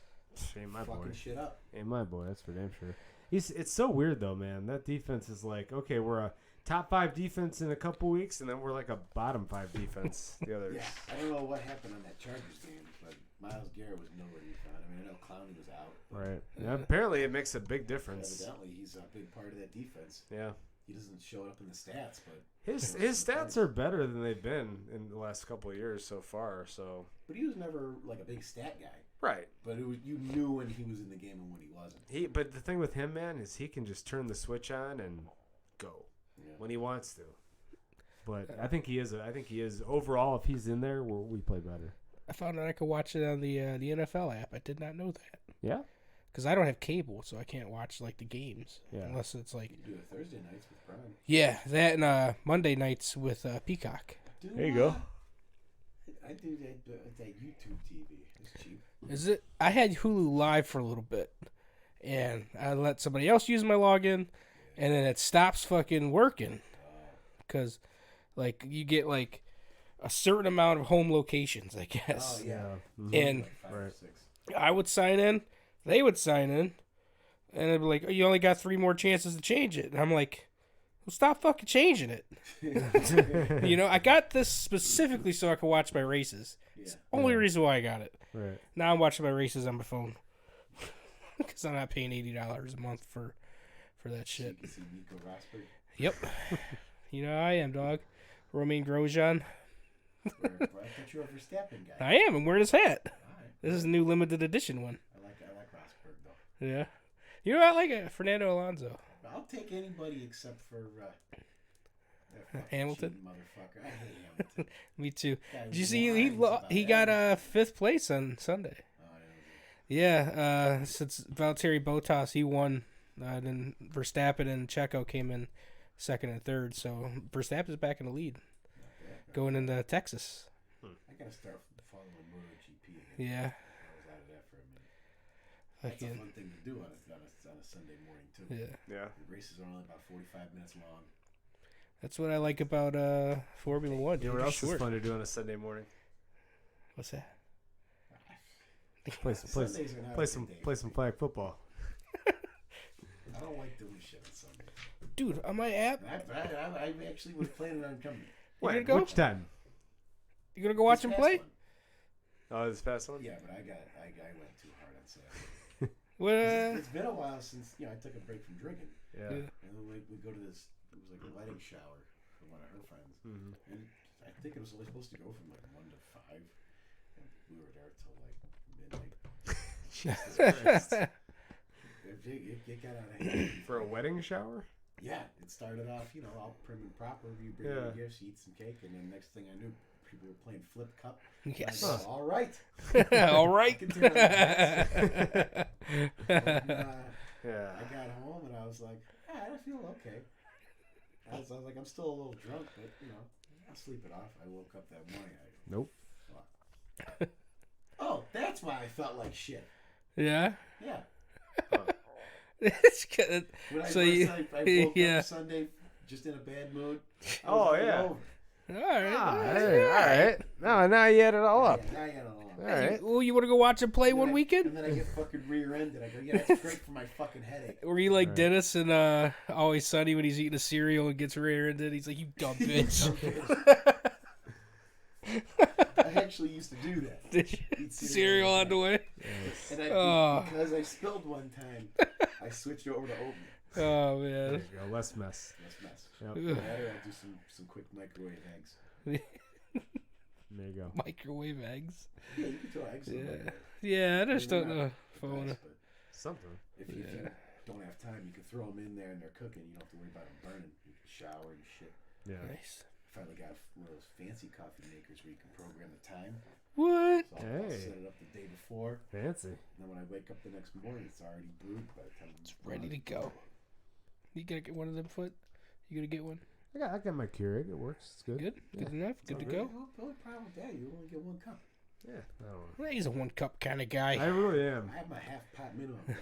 Ain't my boy. fucking shit up. Ain't my boy, that's for damn sure. It's so weird though, man. That defense is like, okay, we're a top 5 defense in a couple weeks, and then we're like a bottom 5 defense the others. Yeah, I don't know what happened on that Chargers game, but Myles Garrett was nowhere to be found. I mean, I know Clowney was out. Right. Yeah, apparently, it makes a big difference. Evidently, he's a big part of that defense. Yeah. He doesn't show up in the stats, but His stats are better than they've been in the last couple of years so far. So. But he was never like a big stat guy. Right. But it was, you knew when he was in the game and when he wasn't. But the thing with him, man, is he can just turn the switch on and go when he wants to. But I think he is. Overall. If he's in there, we play better. I found out I could watch it on the NFL app. I did not know that. Yeah. Because I don't have cable, so I can't watch like the games unless it's like. You can do it Thursday nights with Prime. Yeah, that and Monday nights with Peacock. There you go. I do that YouTube TV. It's cheap. Is it? I had Hulu Live for a little bit, and I let somebody else use my login, and then it stops fucking working, because like you get like a certain amount of home locations, I guess. Oh yeah. Mm-hmm. And Like 5 or 6. I would sign in, they would sign in, and it'd be like, oh, you only got 3 more chances to change it. And I'm like, well, stop fucking changing it. You know, I got this specifically so I could watch my races. It's the only reason why I got it. Right. Now I'm watching my races on my phone. Because I'm not paying $80 a month for that shit. You see Nico Rosberg. Yep. You know I am, dog. Romain Grosjean. I thought you were a Verstappen guy. I am. I'm wearing his hat. All right. This is a new limited edition one. I like Rosberg though. Yeah. You know, I like it. Fernando Alonso. I'll take anybody except for that fucking Hamilton? cheating motherfucker. I hate Hamilton. Me too. Guy Did you see whines about he got everything. 5th place on Sunday? Oh, I know. Yeah, since Valtteri Bottas, he won. Then Verstappen and Checo came in 2nd and 3rd. So Verstappen's back in the lead going into Texas. I gotta start following MotoGP again. Yeah. I was out of that for a minute. That's a fun thing to do on a Sunday morning too. Yeah. The races are only about 45 minutes long. That's what I like about Formula 1. You know Dude, what it's else is short. fun to do on a Sunday morning? What's that? Sundays are not a good day Play for some me. flag football. I don't like doing shit on Sunday. Dude, on my app, I actually was planning on coming. you gonna Wait, go? which time? You gonna go watch This him past play? one. Oh, this past one? Yeah, but I went too hard on Saturday. What? It's been a while since I took a break from drinking, Yeah. Yeah. and then we go to this. It was like a wedding shower for one of her friends, Mm-hmm. and I think it was only supposed to go from like 1 to 5, and we were there till like midnight. Jesus Christ. It got out of hand. For a wedding shower? Yeah, it started off, all prim and proper. You bring your gifts, you eat some cake, and then next thing I knew, people were playing flip cup. Yes. I go, all right. All right. I can turn on the lights. And, Yeah. I got home and I was like, I feel okay. I was like, I'm still a little drunk, but I'll sleep it off. I woke up that morning. Nope. Oh, that's why I felt like shit. Yeah. Yeah. It's good. When I, So I you- woke yeah. up Sunday just in a bad mood. I Oh, was yeah. over. All right. All right. Now you add it all up. Yeah, I got it all. All right. Well, you want to go watch him play one weekend? And then I get fucking rear-ended. I go, yeah, that's great for my fucking headache. Were you like Right. Dennis and Always Sunny when he's eating a cereal and gets rear-ended? He's like, you dumb bitch. I actually used to do that. Did you? Eat Cereal on the way? And because I spilled one time, I switched over to oatmeal. Oh, There man. you go. Less mess. Let's mess. Yep. That or I'll do some quick microwave eggs. There you go. Microwave eggs. Yeah, you can throw eggs in there. Yeah, I just Maybe don't not know if I the want to. best, but Something. if you don't have time, you can throw them in there and they're cooking. You don't have to worry about them burning. You can shower and shit. Yeah. Nice. Finally got one of those fancy coffee makers where you can program the time. What? So I'll Hey. set it up the day before. Fancy. And then when I wake up the next morning, it's already brewed by the time it's Ready to go. You gonna get one of them, Foot? You gonna get one? I got my Keurig. It works. It's good. Good? Good enough? Good to The go? only problem with that, you only get 1 cup. Yeah. I don't know. Well, he's a 1-cup kind of guy. I really am. I have my half pot minimum. guy.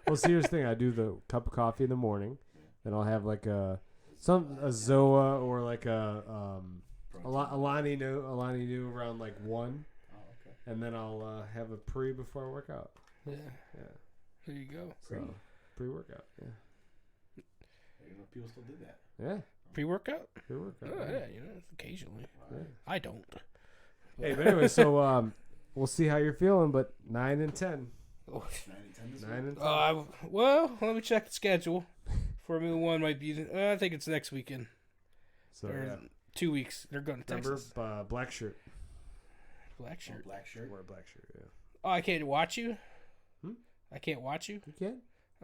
Well, see, here's the thing. I do the cup of coffee in the morning. Then I'll have like a Zoa or like a Alani New around like 1. Oh, okay. And then I'll have a pre before I work out. Yeah. Yeah. There you go. So pre-workout. Yeah. People still do that. Yeah. Pre-workout? Pre-workout. Oh, yeah, occasionally. Yeah. I don't. Hey, but anyway, so we'll see how you're feeling. But 9 and 10. 9 and 10 this 9 week? and 10. Well, let me check the schedule. Formula One might be. I think it's next weekend. So Or yeah. 2 weeks. They're going to Remember, Texas. black shirt. Black shirt. Oh, black shirt. Wear a black shirt. Yeah. Oh, I can't watch you. Hmm? I can't watch you. You can.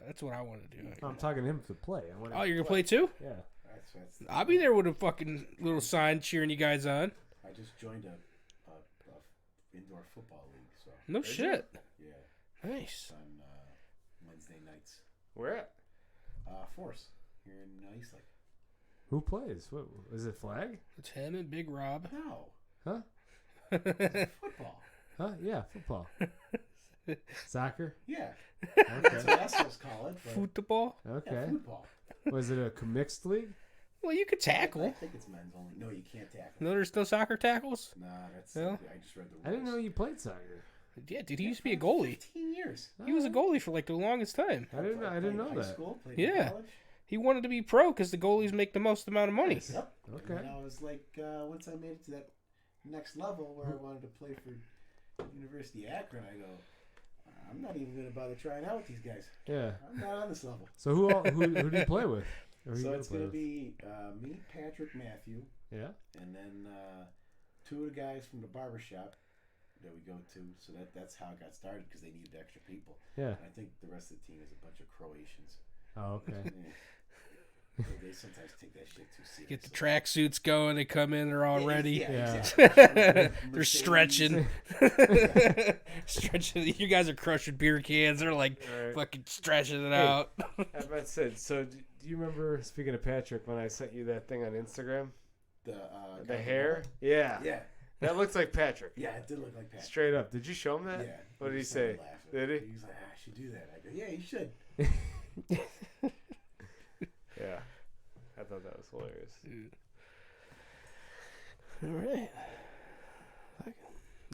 That's what I want to do. I'm talking to him to play. I want Oh, you're gonna play too? Yeah. That's I'll be there with a fucking little sign cheering you guys on. I just joined a indoor football league, so No shit. yeah, Nice. it's on Wednesday nights. Where at? Force here in East Lake. Who plays? What is it? Flag? It's him and Big Rob. No, Huh? football. Huh? Yeah, football. Soccer. Yeah, Okay. that's what Essos call it. But Football. yeah, Okay. football. Was it a mixed league? Well, you could I tackle. think it's men's only. No, you can't tackle. No, there's no soccer tackles. Nah, that's. No? I just read the rules. I didn't know you played soccer. Yeah, dude, he used to be a goalie. 15 years. He was a goalie for like the longest time. I didn't know. I didn't know High that. School, played in Yeah. college. He wanted to be pro because the goalies make the most amount of money. Yep. Okay. And I was like, once I made it to that next level where I wanted to play for University of Akron, I go, I'm not even going to bother trying out with these guys. Yeah. I'm not on this level. So who do you play with? Or who So you it's play going to with? be me, Patrick, Matthew, Yeah. and then 2 of the guys from the barbershop that we go to. So that's how it got started because they needed extra people. Yeah. And I think the rest of the team is a bunch of Croatians. Oh, okay. Yeah. They sometimes take that shit too seriously. Get the tracksuits going. They come in. They're all ready. Yeah. Exactly. They're stretching. Stretching. You guys are crushing beer cans. They're like Right. fucking stretching it Hey. out. I about said. So do you remember? Speaking of Patrick, when I sent you that thing on Instagram, The the hair. Yeah. Yeah. That looks like Patrick. Yeah, it did look like Patrick. Straight up. Did you show him that? Yeah. What did he started say? laughing. Did he? He was like, I should do that. I go, yeah, you should. Yeah. I thought that was hilarious. All right.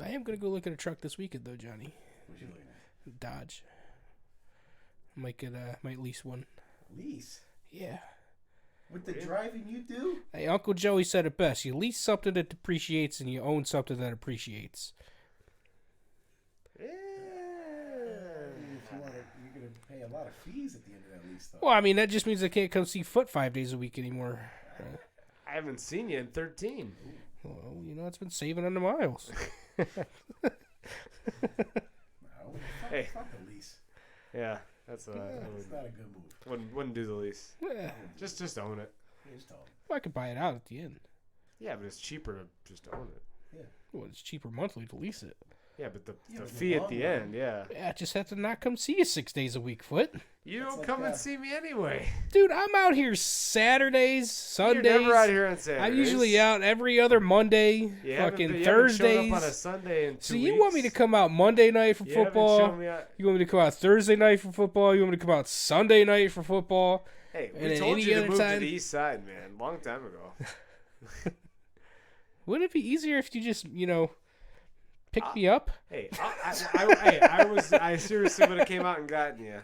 I am gonna go look at a truck this weekend though, Johnny. What you looking at? Dodge. Might lease one. Lease? Yeah. With the driving you do? Hey, Uncle Joey said it best. You lease something that depreciates, and you own something that appreciates. If you want to, you're going to pay a lot of fees at the end of that lease, though. Well, I mean that just means I can't come see Foot 5 days a week anymore. I haven't seen you in 13. Well, it's been saving on the miles. No, Hey. fuck the lease. Yeah. That's what It's not a good move. wouldn't do the lease. Yeah. Just own it. You just don't. Well, I could buy it out at the end. Yeah, but it's cheaper to just own it. Well, it's cheaper monthly to lease it. Yeah, but the but fee the at the long run. end, yeah. Yeah, I just have to not come see you 6 days a week, Foot. You It's don't like come and that. see me anyway. Dude, I'm out here Saturdays, Sundays. You're never out here on Saturdays. I'm usually out every other Monday, You fucking haven't Thursdays. shown up on a Sunday in 2 So weeks. you want me to come out Monday night for You haven't football? shown me out- You want me to come out Thursday night for football? You want me to come out Sunday night for football? Hey, And we then told any you to other move time- to the east side, man. Long time ago. Wouldn't it be easier if you just, pick me up? Hey, I seriously would have came out and gotten you.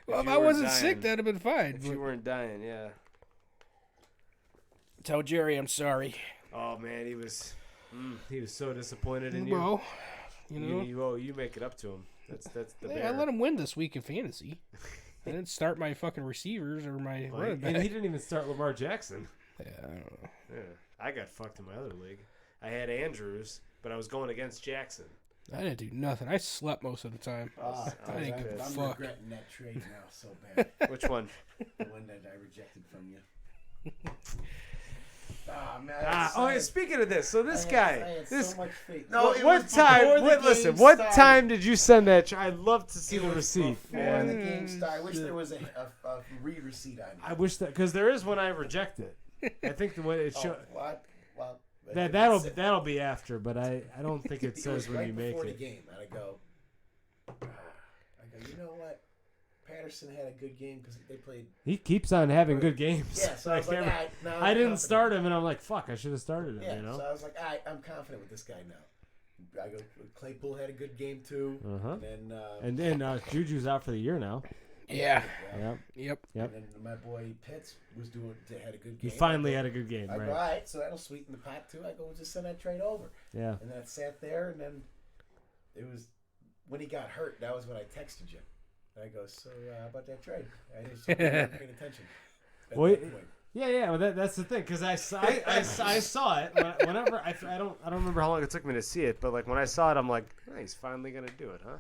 Well, if you I weren't wasn't dying. sick, that'd have been fine. If you weren't dying, yeah. Tell Jerry I'm sorry. Oh man, he was so disappointed in you. Well, you You make it up to him. That's the hey, bear. I let him win this week in fantasy. I didn't start my fucking receivers or my running back. And he didn't even start Lamar Jackson. Yeah, I don't know. Yeah, I got fucked in my other league. I had Andrews, but I was going against Jackson. I didn't do nothing. I slept most of the time. I didn't give a I'm fuck. regretting that trade now so bad. Which one? The one that I rejected from you. Man. Yeah, speaking of this, so this guy, I had this so much faith. what time? What time did you send that? I'd love to see It the was receipt. before Man. the game started. I wish there was a read receipt on it. I wish that because there is one I rejected. I think the way it Oh, shows what? Well, that'll be after, but I don't think it it says was when right you make before the it. game, and I go, you know what? Patterson had a good game because they played. He keeps on having good games. Yeah, so I was like, all right, now I'm I didn't confident. start him, and I'm like, fuck, I should have started him. Yeah, You know. so I was like, all right, I'm confident with this guy now. I go, Claypool had a good game too. Uh huh. And then And then Juju's out for the year now. Yeah. Yep. Yep. And then my boy Pitts had a good He game. finally had a good game, I go, right? all right, so that'll sweeten the pot too. I go, just send that trade over. Yeah. And then I sat there, and then it was when he got hurt. That was when I texted you. And I go, so how about that trade? I just wasn't paying attention. At Well, that point. Yeah. Well, that's the thing, because I saw it whenever I don't remember how long it took me to see it, but like when I saw it, I'm like, oh, he's finally gonna do it, huh?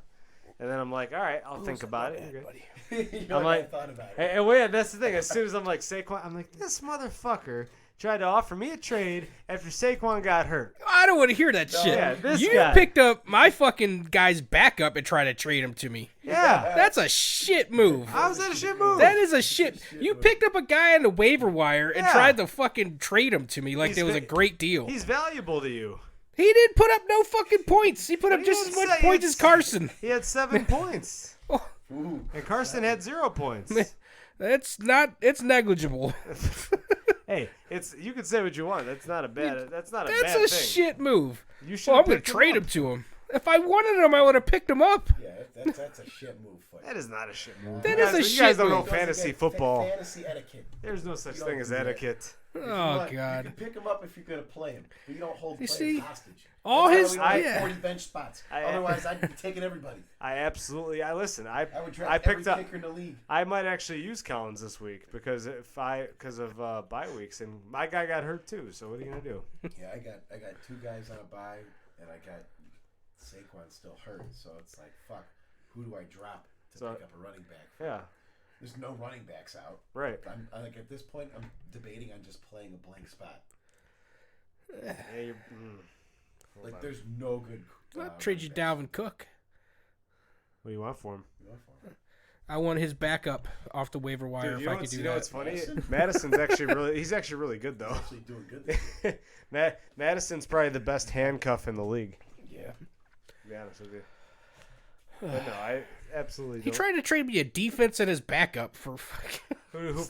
And then I'm like, all right, I'll think about it. You're good. I'm like, I thought about it. and wait, that's the thing. As soon as I'm like Saquon, I'm like, this motherfucker tried to offer me a trade after Saquon got hurt. I don't want to hear that shit. Yeah, this you guy. picked up my fucking guy's backup and tried to trade him to me. Yeah. That's a shit move. How is that a shit move? That is a shit. You picked up a guy on the waiver wire and Yeah. tried to fucking trade him to me like He's it was a va- great deal. He's valuable to you. He didn't put up no fucking points. He put up He just as didn't much say points as Carson. He had 7 points. Oh, And Carson had 0 points. it's negligible. Hey, you can say what you want. That's not a bad. That's not a That's bad a thing. shit move. You should. Well, I'm gonna trade him to him. If I wanted him, I would have picked him up. Yeah, that's a shit move. For you. That is not a shit move. That you is guys, a you shit guys don't know move. fantasy football. Fantasy etiquette. There's no such You don't thing as do that. etiquette. If you Oh want, God. You can pick him up if you're going to play him, but you don't hold You players see, hostage. all That's his- why we don't yeah. have 40 bench spots. I- Otherwise, I'd be taking everybody. I listen. I would I draft picked every up. kicker in the league. I might actually use Collins this week because of bye weeks, and my guy got hurt too. So what are you gonna do? Yeah, I got 2 guys on a bye, and I got Saquon still hurt. So it's like, fuck, who do I drop to pick up a running back? Yeah, There's no running backs out. right. I'm like at this point, I'm debating on just playing a blank spot. Yeah, Hold Like on. there's no good. I'll trade you running backs. Dalvin Cook. What do you want for him? You want for him? I want his backup off the waiver wire Dude, if I could do you know that. what's funny? Madison? Madison's actually he's actually really good though. Actually doing good. This year. Madison's probably the best handcuff in the league. Yeah. To be honest with you. But no, I absolutely He don't. tried to trade me a defense and his backup for fucking.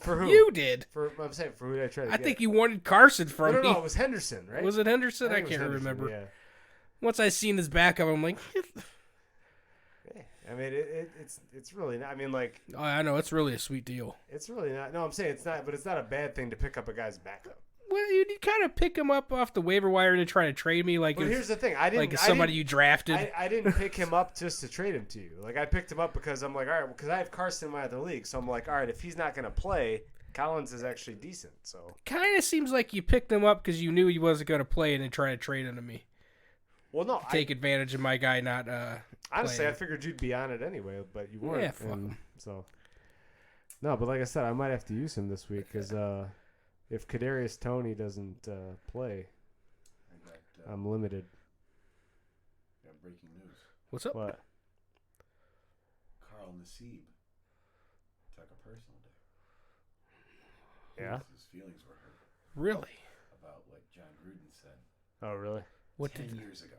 For who? You did. I'm saying for who did I try to I get? think you wanted Carson from No, me. it was Henderson, right? Was it Henderson? I think it was can't Henderson, remember. Yeah. Once I seen his backup, I'm like, Yeah. I mean, it's really not. I mean, like, oh, I know it's really a sweet deal. it's really not. No, I'm saying it's not, but it's not a bad thing to pick up a guy's backup. Well, you kind of pick him up off the waiver wire to try to trade me, like But it's here's the thing: I didn't like somebody you drafted. I didn't pick him up just to trade him to you. Like I picked him up because I'm like, all right, because I have Carson in my other league, so I'm like, all right, if he's not going to play, Collins is actually decent. So Kind of seems like you picked him up because you knew he wasn't going to play and then try to trade him to me. well, no, Take advantage of my guy not. honestly, playing. I figured you'd be on it anyway, but you weren't. Yeah, fuck and 'em. So no, but like I said, I might have to use him this week because if Kadarius Toney doesn't play, I got, I'm limited. got breaking news. What's up? What? Carl Nassib took a personal day. Yeah. His feelings were hurt Really? about what John Gruden said Oh, really? What 10 did? years ago.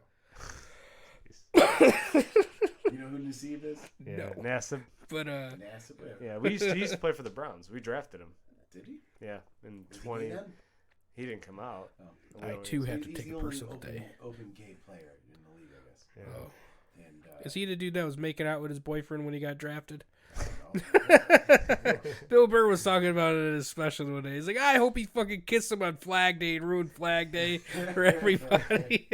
You know who Nassib is? Yeah, No. NASA. But Nassib, whatever. Yeah, he used to play for the Browns. We drafted him. Did he? Yeah, in Was he 20. gay then? He didn't come out. Oh. I We too always- had to He's take the a only personal open, day. open gay player in the league, I guess. Yeah. Oh. And Is he the dude that was making out with his boyfriend when he got drafted? I don't know. Bill Burr was talking about it in his special one day. He's like, I hope he fucking kissed him on Flag Day and ruined Flag Day for everybody.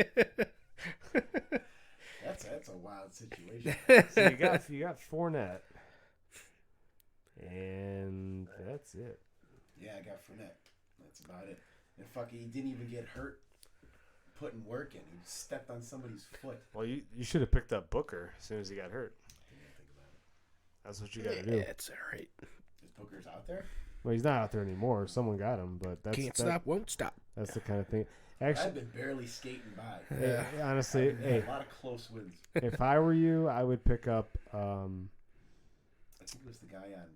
That's a wild situation. So you got Fournette, and that's it. Yeah, I got Fournette. That's about it. And fucking, he didn't even get hurt putting work in. He stepped on somebody's foot. Well, you should have picked up Booker as soon as he got hurt. Didn't even think about it. That's what you got to Yeah, do. it's all right. Is Booker's out there? Well, he's not out there anymore. Someone got him, but Can't stop, won't stop. That's the kind of thing. I've Actually, been barely skating by. Yeah. honestly, I've had hey, a lot of close wins. if I were you, I would pick up. I think it was the guy on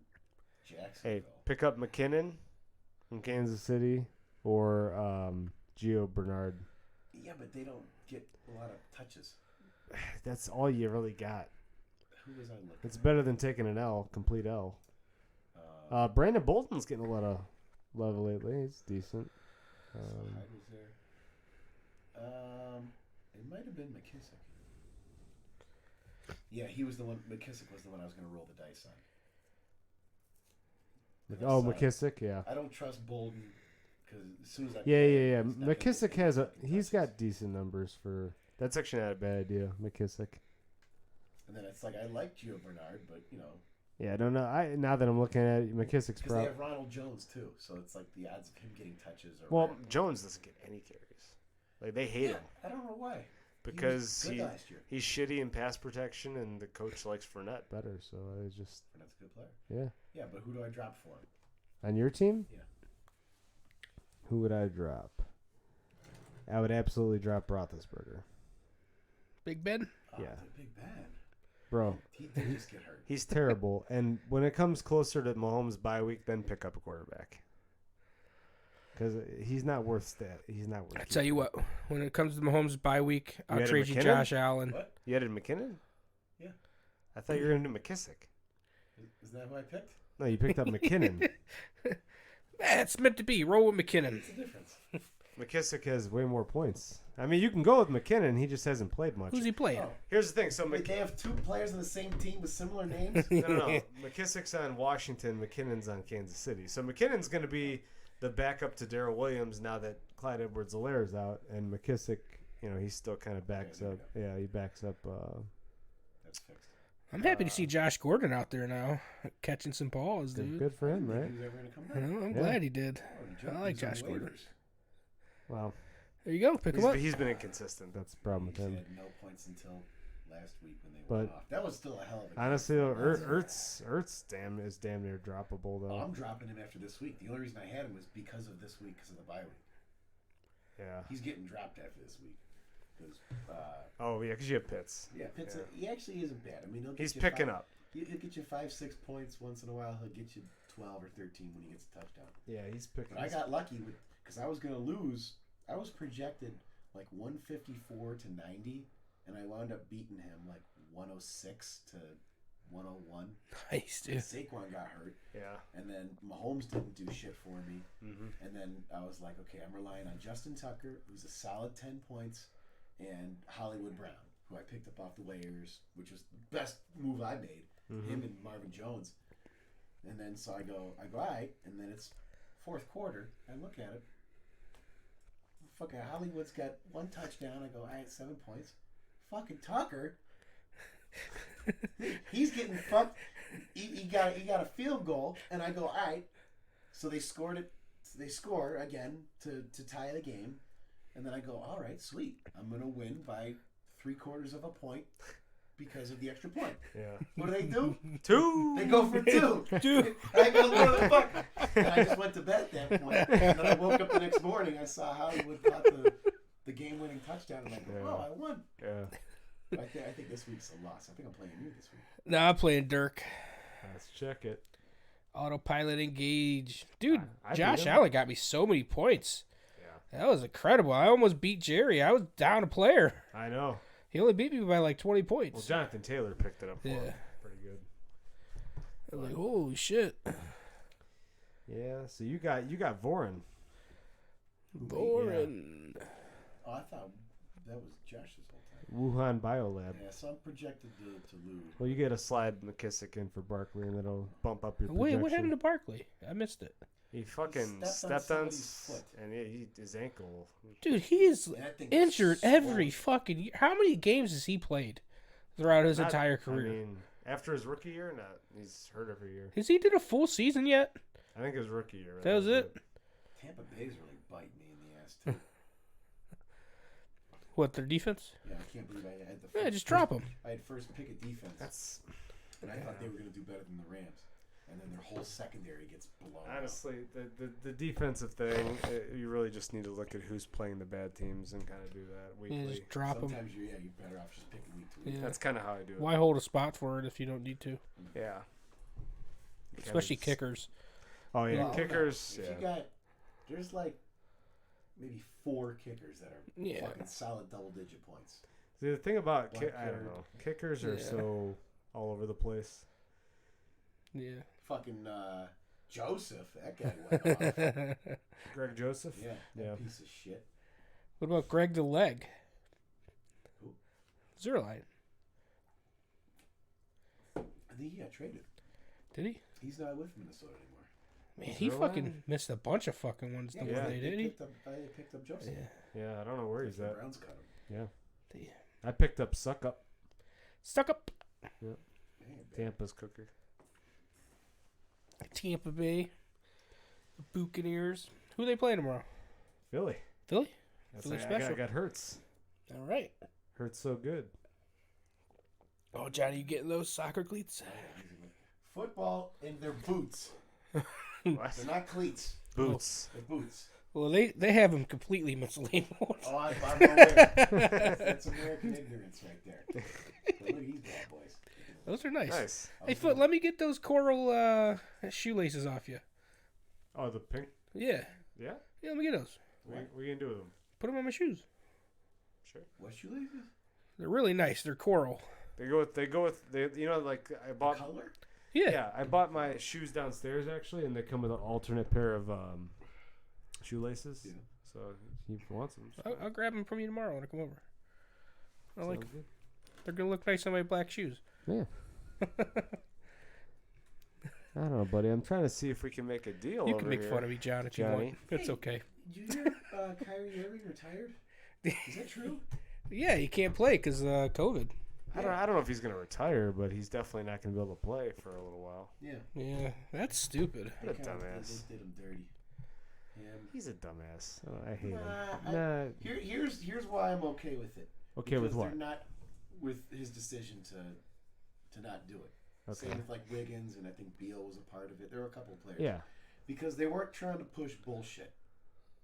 Jacksonville. Hey, pick up McKinnon from Kansas City or Gio Bernard. Yeah, but they don't get a lot of touches. That's all you really got. Who was I looking It's better than taking an L, complete L. at? Brandon Bolton's getting a lot of love lately. He's decent. So Hyde was there. It might have been McKissick. Yeah, he was the one. McKissick was the one I was going to roll the dice on. Oh, McKissick, yeah. I don't trust Bolden because as soon as I Yeah. it's not gonna McKissick get any he's touches. got decent numbers for. That's actually not a bad idea, McKissick. And then it's like I like Gio Bernard, but Yeah, I don't know. Now that I'm looking at it, McKissick's because they probably. have Ronald Jones too, so it's like the odds of him getting touches are. Well, rare. Jones doesn't get any carries. Like they hate him I don't know why. because he was good last year. he's shitty in pass protection, and the coach likes Fournette better. So I just That's a good player. yeah. Yeah, but who do I drop for him? On your team? Yeah. Who would I drop? I would absolutely drop Roethlisberger. Big Ben. Oh, Yeah. the Big Ben. Bro, He did just get hurt. he's terrible. And when it comes closer to Mahomes' bye week, then pick up a quarterback. Because he's not worth stat. He's not worth. I tell you what, when it comes to Mahomes' bye week, I'll added trade you McKinnon? Josh Allen. What? You added McKinnon? Yeah. I thought you were going to do McKissick. Isn't that who I picked? No, you picked up McKinnon. It's meant to be. Roll with McKinnon. What's the difference? McKissick has way more points. I mean, you can go with McKinnon. He just hasn't played much. Who's he playing? Oh, Here's the thing. So wait, they have two players on the same team with similar names? No. McKissick's on Washington. McKinnon's on Kansas City. So McKinnon's going to be the backup to Darrell Williams now that Clyde Edwards-Helaire's out, and McKissick, he still kind of backs there up. we Yeah, he backs up. That's fixed. I'm happy to see Josh Gordon out there now, catching some balls, dude. Good for him, I right? didn't think he was ever going to come You back. know, I'm Yeah. glad he did. Oh, he jumped- I like he was on Josh Gordon. waivers. Wow, There you go. Pick him up. he's been inconsistent. That's the problem with He him. had no points until last week when they But- went off. That was still a hell of a game. Honestly, though, Ertz is damn near droppable though. I'm dropping him after this week. The only reason I had him was because of this week, because of the bye week. Yeah. He's getting dropped after this week. Because, Oh yeah, because you have Pitts. yeah, Pitts, Yeah. he actually isn't bad. I mean, He's picking up. He'll get you 5-6 points once in a while. He'll get you 12 or 13 when he gets a touchdown. Yeah, he's picking. But I got lucky because I was going to lose. I was projected like 154 to 90, and I wound up beating him like 106 to 101. Nice, dude. Saquon got hurt, Yeah. and then Mahomes didn't do shit for me. Mm-hmm. And then I was like, okay, I'm relying on Justin Tucker, who's a solid 10 points, and Hollywood Brown, who I picked up off the waivers, which was the best move I made. Mm-hmm. Him and Marvin Jones. And then so I go, all right, and then it's fourth quarter. I look at it. Fucking Hollywood's got one touchdown. I go, all right, 7 points. Fucking Tucker. He's getting fucked. He got a field goal, and I go, all right. So they scored it. They score again to tie the game, and then I go, all right, sweet. I'm gonna win by 3/4 of a point because of the extra point. Yeah. What do? 2. They go for 2. Dude. I go, motherfucker. And I just went to bed at that point. And then I woke up the next morning. I saw Hollywood caught the game-winning touchdown. I'm like, oh, I won. Yeah. But I think this week's a loss. I think I'm playing you this week. No, I'm playing Dirk. Let's check it. Autopilot engage. Dude, I beat Josh him. Allen got me so many points. Yeah. That was incredible. I almost beat Jerry. I was down a player. I know. He only beat me by like 20 Well, points. Jonathan Taylor picked it up for Yeah. him. Pretty good. I was like, holy shit. Yeah. So you got Voren. Boring. Oh, I thought that was Josh's whole time. Wuhan Biolab. Yeah, so I'm projected to lose. Well, you get a slide McKissick in for Barkley, and that'll bump up your Wait, projection. what happened to Barkley? I missed it. He fucking stepped on stepped on somebody's foot. and his ankle. Dude, he is And that thing injured was every swollen. fucking year. How many games has he played throughout his Not- entire career? I mean, after his rookie year, not he's hurt every year. Has he did a full season yet? I think his rookie year. That was it? Tampa Bay's really biting me in the ass, too. What, their defense? Yeah, I can't believe I had the Yeah, first, just drop him. I had first pick of defense. That's And I thought they were going to do better than the Rams. And then their whole secondary gets blown out. honestly the defensive thing. You really just need to look at who's playing the bad teams and kind of do that Yeah, weekly. just drop him. Sometimes you're better off just picking week to week. Yeah. That's kind of how I do it. Why hold a spot for it if you don't need to? Yeah. Especially Kinda just- kickers. Oh yeah, Well, kickers. If Yeah. you got, there's like maybe 4 kickers that are Yeah. fucking solid double-digit points. See, the thing about Black I don't card. know, kickers are Yeah. so all over the place. Yeah. Fucking Joseph, that guy went off. Greg Joseph. Yeah, that Yeah. piece of shit. What about Greg the Leg? Who? Zerline. I think he got traded. Did he? He's not with Minnesota anymore. Man, he fucking missed a bunch of fucking ones the Yeah. one day, did he? They picked up Joseph. Yeah, I don't know where he's The at. Browns cut him. Yeah. I picked up Suck Up, Stuck up. Man, Tampa's cooker. Tampa Bay. The Buccaneers. Who they playing tomorrow? Philly. Philly? That's Philly like, special. I got Hurts. All right. Hurts so good. Oh, Johnny, you getting those soccer cleats? football in their boots. What? They're not cleats. Boots. They're boots. Well, they have them completely mislabeled. Oh, I'm aware. That's American ignorance right there. But look at these bad boys. Those are nice. Nice. Hey, Foot, let me get those coral shoelaces off you. Oh, the pink. Yeah. Yeah. Yeah, let me get those. What are you gonna do with them? Put them on my shoes. Sure. What shoelaces? They're really nice. They're coral. They go with you know, like I bought. Color? Yeah. Yeah, I bought my shoes downstairs actually, and they come with an alternate pair of shoelaces. Yeah. So if he wants them, I'll grab them from you tomorrow when I come over. I like. sounds good. They're gonna look nice on my black shoes. Yeah. I don't know, buddy. I'm trying to see if we can make a deal. You over can make here. fun of me, John, if you Johnny. want. It's Hey. okay. Did you hear Kyrie Irving retired? Is that true? Yeah, he can't play because COVID. I don't know if he's gonna retire, but he's definitely not gonna be able to play for a little while. Yeah. Yeah, that's stupid. What a Kinda- dumbass. They did him dirty. Yeah. He's a dumbass. Oh, I hate him. Nah, Nah. Here's why I'm okay with it. Okay, with Because what? They're not with his decision to not do it. Okay. Same with like Wiggins, and I think Beal was a part of it. There were a couple of players. Yeah. Because they weren't trying to push bullshit.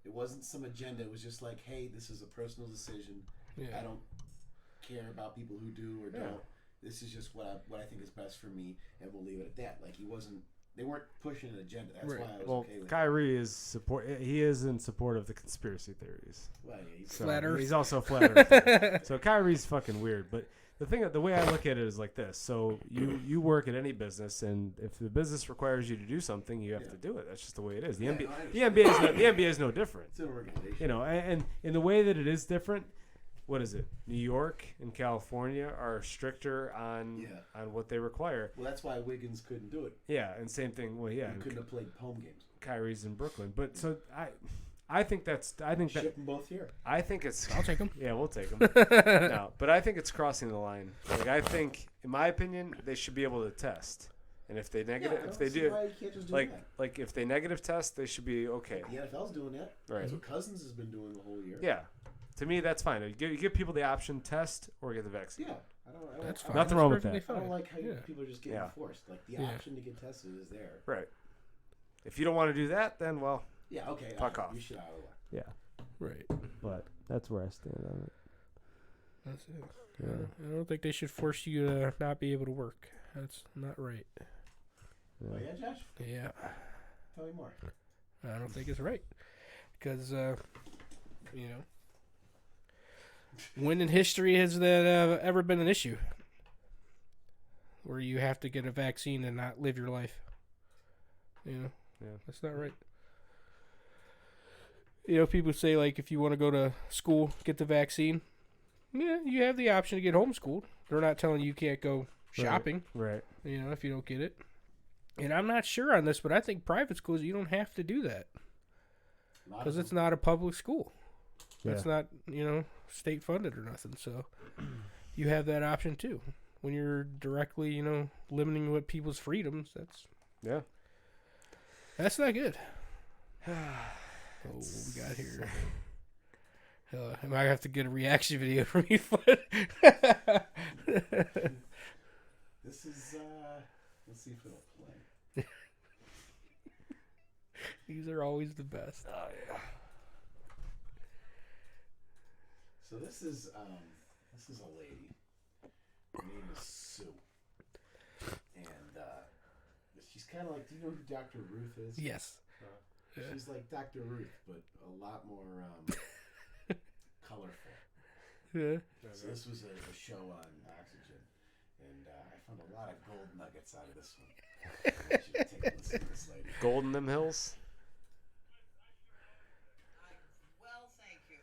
It wasn't some agenda. It was just like, hey, this is a personal decision. Yeah. I don't care about people who do or Yeah. don't. This is just what I think is best for me, and we'll leave it at that. Like they weren't pushing an agenda. That's Right. why I was Well, okay with it. Kyrie is support. He is in support of the conspiracy theories. Well, yeah, he's So Flat Earth. He's also a flat earther. So Kyrie's fucking weird. But the way I look at it is like this. So you work at any business, and if the business requires you to do something, you have to do it. That's just the way it is. The Yeah, NBA, no, I the NBA is no different. It's an organization. You know, and in the way that it is different, what is it? New York and California are stricter on what they require. Well, that's why Wiggins couldn't do it. Yeah, and same thing. Well, yeah, He couldn't have played home games. Kyrie's in Brooklyn, but so I think that Ship them both here. I think it's. I'll take them. Yeah, we'll take them. No, but I think it's crossing the line. Like I think, in my opinion, they should be able to test, and if they negative, I if don't they see do, why you can't just do like that. like if they negative test, they should be okay. The NFL's doing that. Right. That's what Cousins has been doing the whole year. Yeah, to me that's fine. You give people the option: test or get the vaccine. Yeah. I don't. That's I fine. Nothing That's wrong with perfectly that. I don't fine. like how Yeah. people are just getting Yeah. forced. Like the Yeah. option to get tested is there. Right. If you don't want to do that, then well, Yeah. Okay. Fuck alright, off. You should out of the way. yeah. Right. But that's where I stand on it. That's it. Yeah. I don't think they should force you to not be able to work. That's not right. Oh yeah, Josh. Yeah. Tell me more. I don't think it's right. Because, when in history has that ever been an issue? Where you have to get a vaccine and not live your life. Yeah. That's not right. People say, like, if you want to go to school, get the vaccine. Yeah, you have the option to get homeschooled. They're not telling you can't go shopping, Right. if you don't get it. And I'm not sure on this, but I think private schools, you don't have to do that. Because it's not a public school. It's not, state funded or nothing. So you have that option too. When you're directly, limiting what people's freedoms, that's not good. What we got here? I might have to get a reaction video from you. This is. Let's see if it'll play. These are always the best. Oh yeah. So this is a lady. Her name is Sue, and she's kind of like. Do you know who Dr. Ruth is? Yes. She's like Dr. Ruth, but a lot more colorful. Yeah. So this was a show on Oxygen, and I found a lot of gold nuggets out of this one. I want you to take a listen to this lady. Golden them hills. Well, thank you.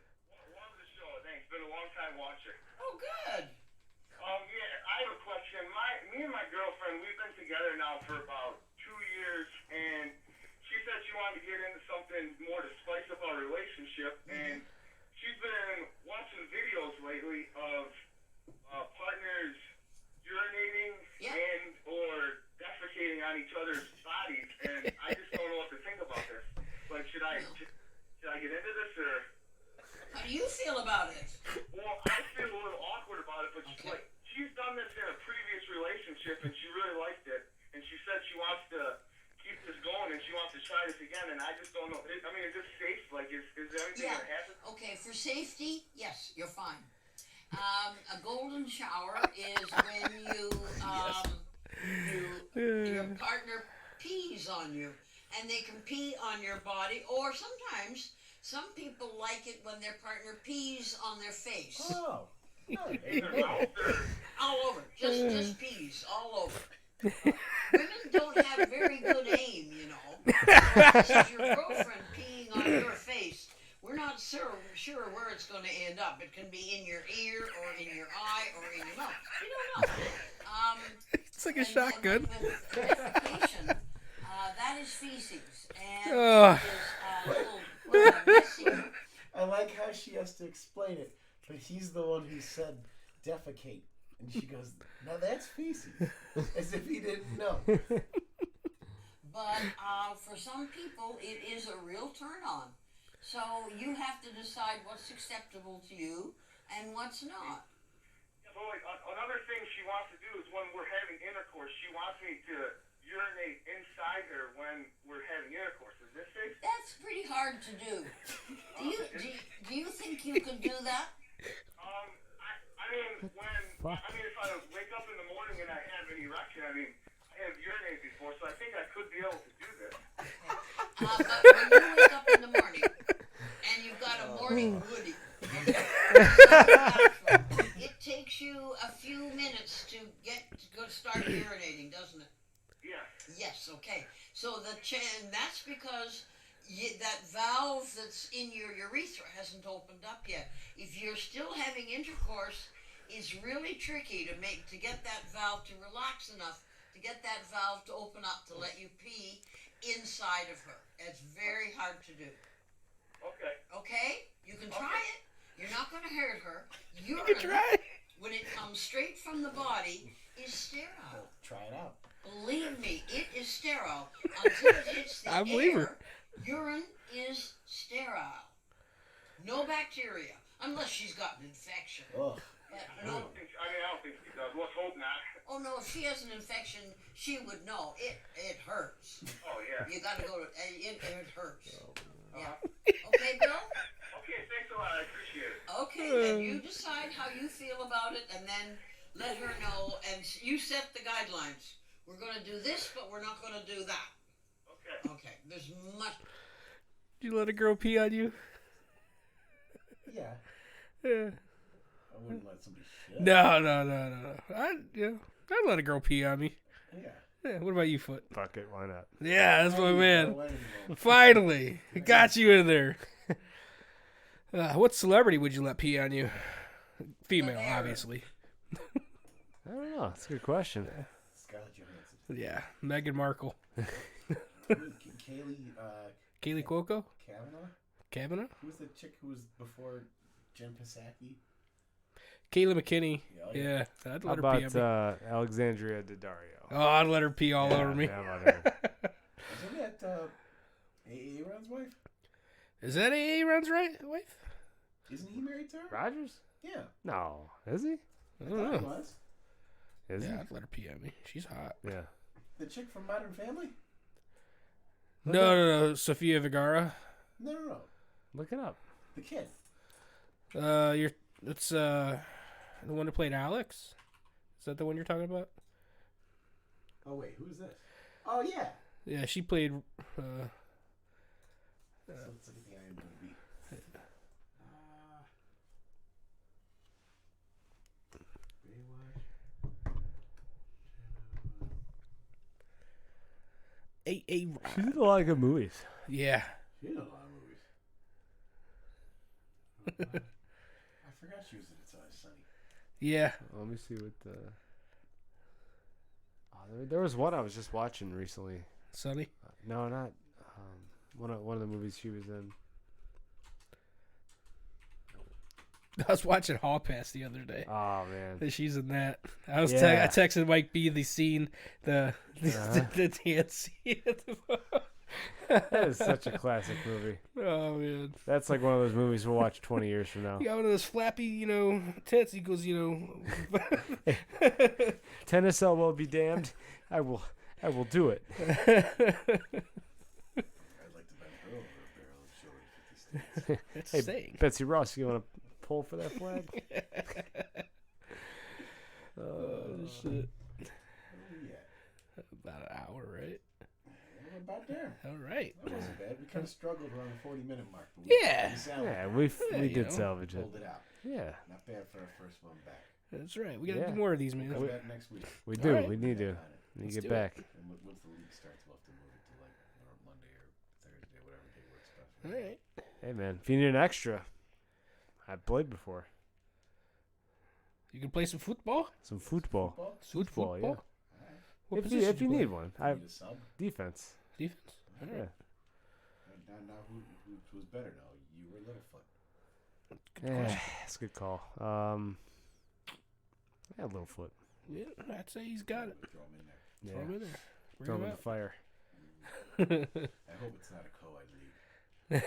Love the show. Thanks. Been a long time watcher. Oh, good. Yeah, I have a question. Me and my girlfriend, we've been together now for about 2 years, and she said she wanted to get into something more to spice up our relationship, and she's been watching videos lately of partners urinating Yeah. and or defecating on each other's bodies, and I just don't know what to think about this. Like, should I get into this, or? How do you feel about it? Well, I feel a little awkward about it, but Okay. like she's done this in a previous relationship, and she really liked it, and she said she wants to keep this going, and she wants to try this again, and I just don't know. I mean, is this safe? Like, is anything Yeah. gonna happen? Okay, for safety, yes, you're fine. A golden shower is when your partner pees on you, and they can pee on your body, or sometimes some people like it when their partner pees on their face. Oh. In their mouth, or All over, just peas, all over. Women don't have very good aim, you know. This is your girlfriend peeing on your face. We're not sure where it's going to end up. It can be in your ear, or in your eye, or in your mouth. You don't know. It's like a And shotgun. with defecation, that is feces, and Ugh. it is a little messy. I like how she has to explain it, but he's the one who said defecate. And she goes, now that's feces. As if he didn't know. But for some people, it is a real turn on. So you have to decide what's acceptable to you and what's not. so like another thing she wants to do is when we're having intercourse, she wants me to urinate inside her when we're having intercourse. Is this safe? That's pretty hard to do. Do you think you could do that? I mean, if I wake up in the morning and I have an erection, I mean, I have urinated before, so I think I could be able to do this. But when you wake up in the morning and you've got a morning woody, it takes you a few minutes to go start urinating, doesn't it? Yeah. Yes. Okay. So that's because that valve that's in your urethra hasn't opened up yet. If you're still having intercourse, it's really tricky to get that valve to relax enough to get that valve to open up to let you pee inside of her. It's very hard to do. Okay. Okay? You can try it. You're not going to hurt her. You can try. When it comes straight from the body, is sterile. Try it out. Believe me, it is sterile until it hits the I believe her. air. Urine is sterile. No bacteria, unless she's got an infection. Ugh. But I no. don't think she does. Let's hope not. Oh no, if she has an infection, she would know. It hurts. Oh yeah. You got to go to it hurts. Yeah. Okay, Bill. Okay, thanks a lot. I appreciate it. Okay, then you decide how you feel about it, and then let her know. And you set the guidelines. We're going to do this, but we're not going to do that. Okay. Okay. There's much. Did you let a girl pee on you? Yeah. Yeah. I wouldn't let somebody shit. No. I'd let a girl pee on me. Yeah. Yeah, what about you, Foot? Fuck it, why not? Yeah, that's my man. Go anywhere. Finally, got you in there. What celebrity would you let pee on you? Female, Aaron. obviously. I don't know. That's a good question. Scarlett Johansson. Yeah, Meghan Markle. Kaylee Cuoco? Kavanaugh? Who was the chick who was before Jen Psaki? Kayla McKinney. Oh, Yeah, I'd How let her pee about on me. Alexandria Daddario? Oh, I'd let her pee all over me. How about her? Isn't that A.A. Ron's wife? Is that A.A. Ron's wife? Isn't he married to her? Rogers? Yeah. No. Is he? I I don't thought he know. was. Is Yeah, I'd let her pee on me. She's hot. he? Yeah. The chick from Modern Family? No. Sofia Vergara. No. Look it up. The kid. It's the one who played Alex. Is that the one you're talking about? Oh, wait. Who is this? Oh, yeah. Yeah, she played. So let's look at the IMDb. A.A. She's Ron. in a lot of good movies. Yeah. She did a lot of movies. I forgot she was in It's Always Sunny. Yeah. Let me see what the. Oh, there was one I was just watching recently. Sonny. No, not. One of the movies she was in. I was watching Hall Pass the other day. Oh man. She's in that. I was Yeah. I texted Mike B the scene, the dance scene. That is such a classic movie. Oh man. That's like one of those movies we'll watch 20 years from now. He got one of those flappy, tits. He goes, Tennis elbow be damned. I will do it. I'd like to bend her over a barrel and show her 50 states. That's Hey, saying. Betsy Ross, you want to pull for that flag? Shit. Yeah. About an hour, right? We're about there. All right. That wasn't bad. We kind of struggled around the 40-minute mark. But we Yeah. salvaged Yeah, it. we you did know. salvage it. Pulled it out. Yeah, Not bad for our first one back. That's right. We got to Yeah. do more of these, man. We'll come back next week. we do. Alright. We need to. On it. We Let's get do back. And once the league starts, we'll have to move it to like Monday or Thursday, whatever day works best. All right. Hey man, if you need an extra, I've played before. You can play some football? Some football. Football, yeah. What If position you play? need one, I Need a sub? defense. Defense? All right. Yeah. Now who's better now? You or Littlefoot? Yeah, that's a good call. Yeah, Littlefoot. Yeah, I'd say he's got it. Throw him in there. Yeah, Throw him in there. throw him Bring in the fire. I hope it's not a co-ed league. him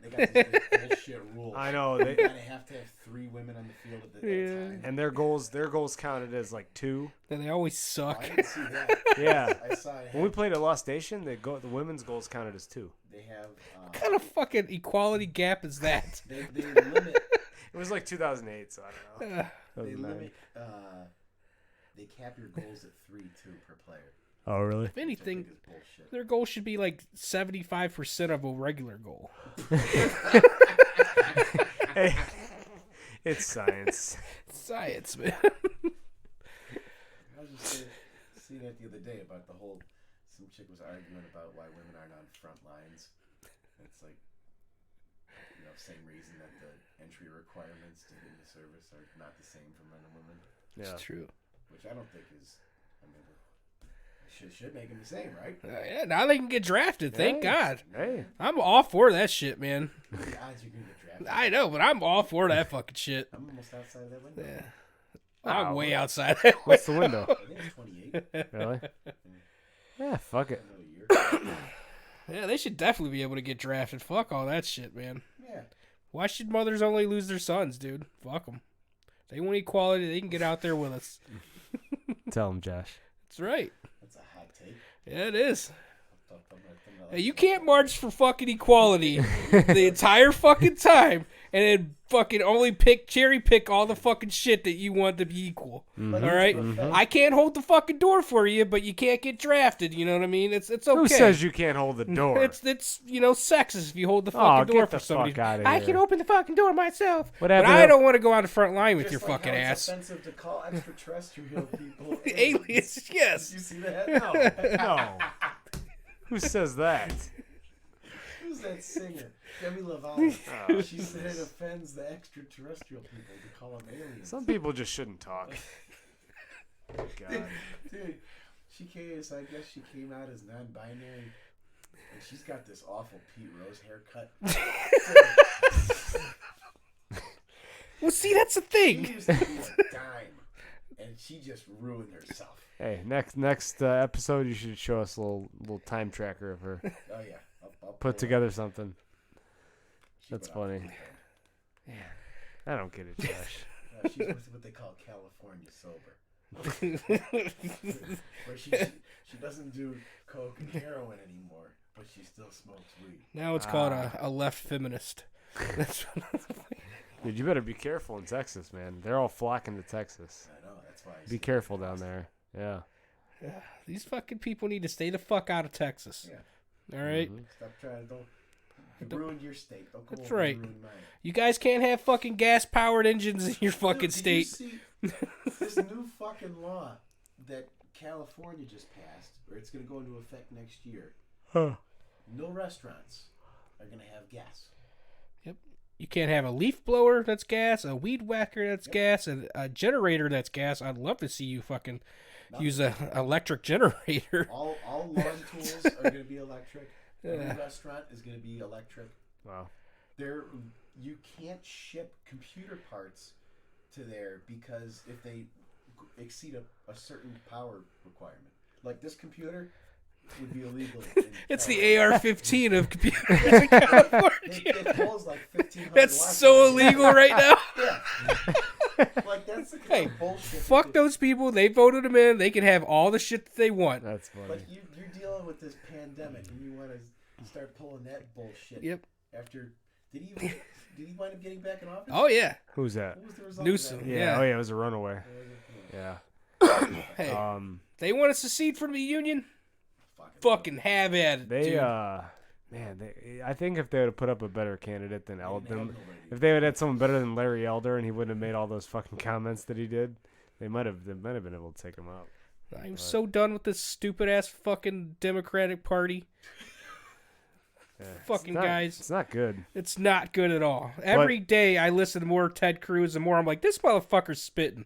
They got this bullshit rule. I know You they, gotta have to have 3 women on the field at the time. and their goals counted as like 2. And they always Oh, suck. I didn't see that. Yeah. I saw it. When we played at Lost Station, the women's goals counted as 2. They have. What kind of fucking equality gap is that? They limit. It was like 2008, so I don't know. They Doesn't matter. limit. They cap your goals at 3-2 per player. Oh really? If anything, Which I think is bullshit. their goal should be like 75% of a regular goal. Hey, it's science. Science, man. I was just seeing that the other day about the whole. Some chick was arguing about why women aren't on front lines. It's like, same reason that the entry requirements to get into service are not the same for men and women. Yeah. It's true. Which I don't think is. I mean, should make them the same, right? Yeah, now they can get drafted. Thank Hey. God. Hey, I'm all for that shit, man. What are the odds you're gonna get drafted? I know, but I'm all for that fucking shit. I'm almost outside of that window. Yeah. Wow. I'm way outside that way. what's the window? I think it's 28. Really? Yeah, fuck it. Another year. Yeah, they should definitely be able to get drafted. Fuck all that shit, man. Yeah. Why should mothers only lose their sons, dude? Fuck them. They want equality. They can get out there with us. Tell him, Josh. That's right. That's a hot take. Yeah, it is. I'm Hey, you can't march for fucking equality the entire fucking time and then fucking only cherry pick all the fucking shit that you want to be equal. Mm-hmm. All right? I can't hold the fucking door for you, but you can't get drafted. You know what I mean? It's okay. Who says you can't hold the door? It's sexist if you hold the fucking door get for the somebody. fuck outta I here. can open the fucking door myself, What but happened I to- don't want to go on the front line with Just your like fucking how ass. It's offensive to call extraterrestrial people Aliens, yes. Did you see that? No. Who says that? Who's that singer? Demi Lovato. She said it offends the extraterrestrial people to call them aliens. Some people just shouldn't talk. God. Dude, I guess she came out as non-binary, and she's got this awful Pete Rose haircut. Well, see, that's the She thing. used to be a dime, and she just ruined herself. Hey, next episode, you should show us a little time tracker of her. Oh yeah, I'll Put play together something. She That's went off funny. the deep I don't get it, Josh. end. She's what they call California sober, where she doesn't do coke and heroin anymore, but she still smokes weed. Now it's called a left feminist. That's Dude, you better be careful in Texas, man. They're all flocking to Texas. I know that's why. I Be said careful that down last there. Yeah. These fucking people need to stay the fuck out of Texas. Yeah. All right? Mhm. Stop trying to you ruined your state. Don't come That's over right. and ruin mine. You guys can't have fucking gas-powered engines in your fucking Dude, did you state. see this new fucking law that California just passed, or it's going to go into effect next year? Huh. No restaurants are going to have gas. You can't have a leaf blower that's gas, a weed whacker that's gas, and a generator that's gas. I'd love to see you fucking use a electric generator. All lawn tools are going to be electric. Every restaurant is going to be electric. Wow. You can't ship computer parts to there because if they exceed a certain power requirement, like this computer would be illegal. It's the AR-15 of computers in California. It pulls like 1,500 That's watts. so illegal right now. Yeah. Like that's the kind of bullshit. Fuck those people. They voted them in. They can have all the shit that they want. That's funny. But you're dealing with this pandemic, and you want to start pulling that bullshit. Yep. After did he wind up getting back in office? Oh yeah. Who's that? What was the result Newsom. of that? Yeah. Oh yeah, it was a runaway. Yeah. Hey, they want to secede from the union. Fucking have at it, They dude. I think if they would have put up a better candidate than Elder, if they would have had someone better than Larry Elder, and he wouldn't have made all those fucking comments that he did, they might have been able to take him out. I'm so done with this stupid ass fucking Democratic Party. Yeah. Fucking It's not- guys. It's not good. It's not good at all. Every day I listen to more Ted Cruz and more I'm like, this motherfucker's spitting.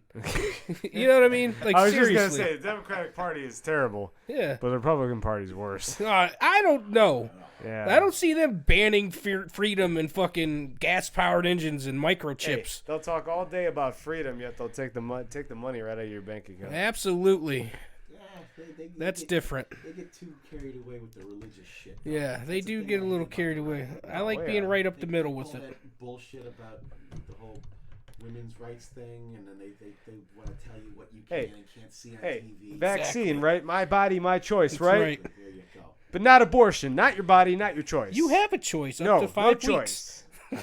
You know what I mean? Like, I was seriously. just gonna say the Democratic Party is terrible, Yeah. but the Republican Party's worse. I don't know. Yeah. I don't see them banning freedom and fucking gas-powered engines and microchips. They'll talk all day about freedom, yet they'll take the money right out of your bank account. Absolutely. Yeah, they That's get, different. They get too carried away with the religious shit. Yeah, they That's the do thing get a I little hate about carried them. away. I Oh, like yeah. being right up the They middle pull with it. that bullshit about the whole women's rights thing, and then they want to tell you what you can and can't see on TV. Vaccine, right? My body, my choice, That's right? right. There you go. But not abortion. Not your body, not your choice. You have a choice up no, to 5 no weeks. choice.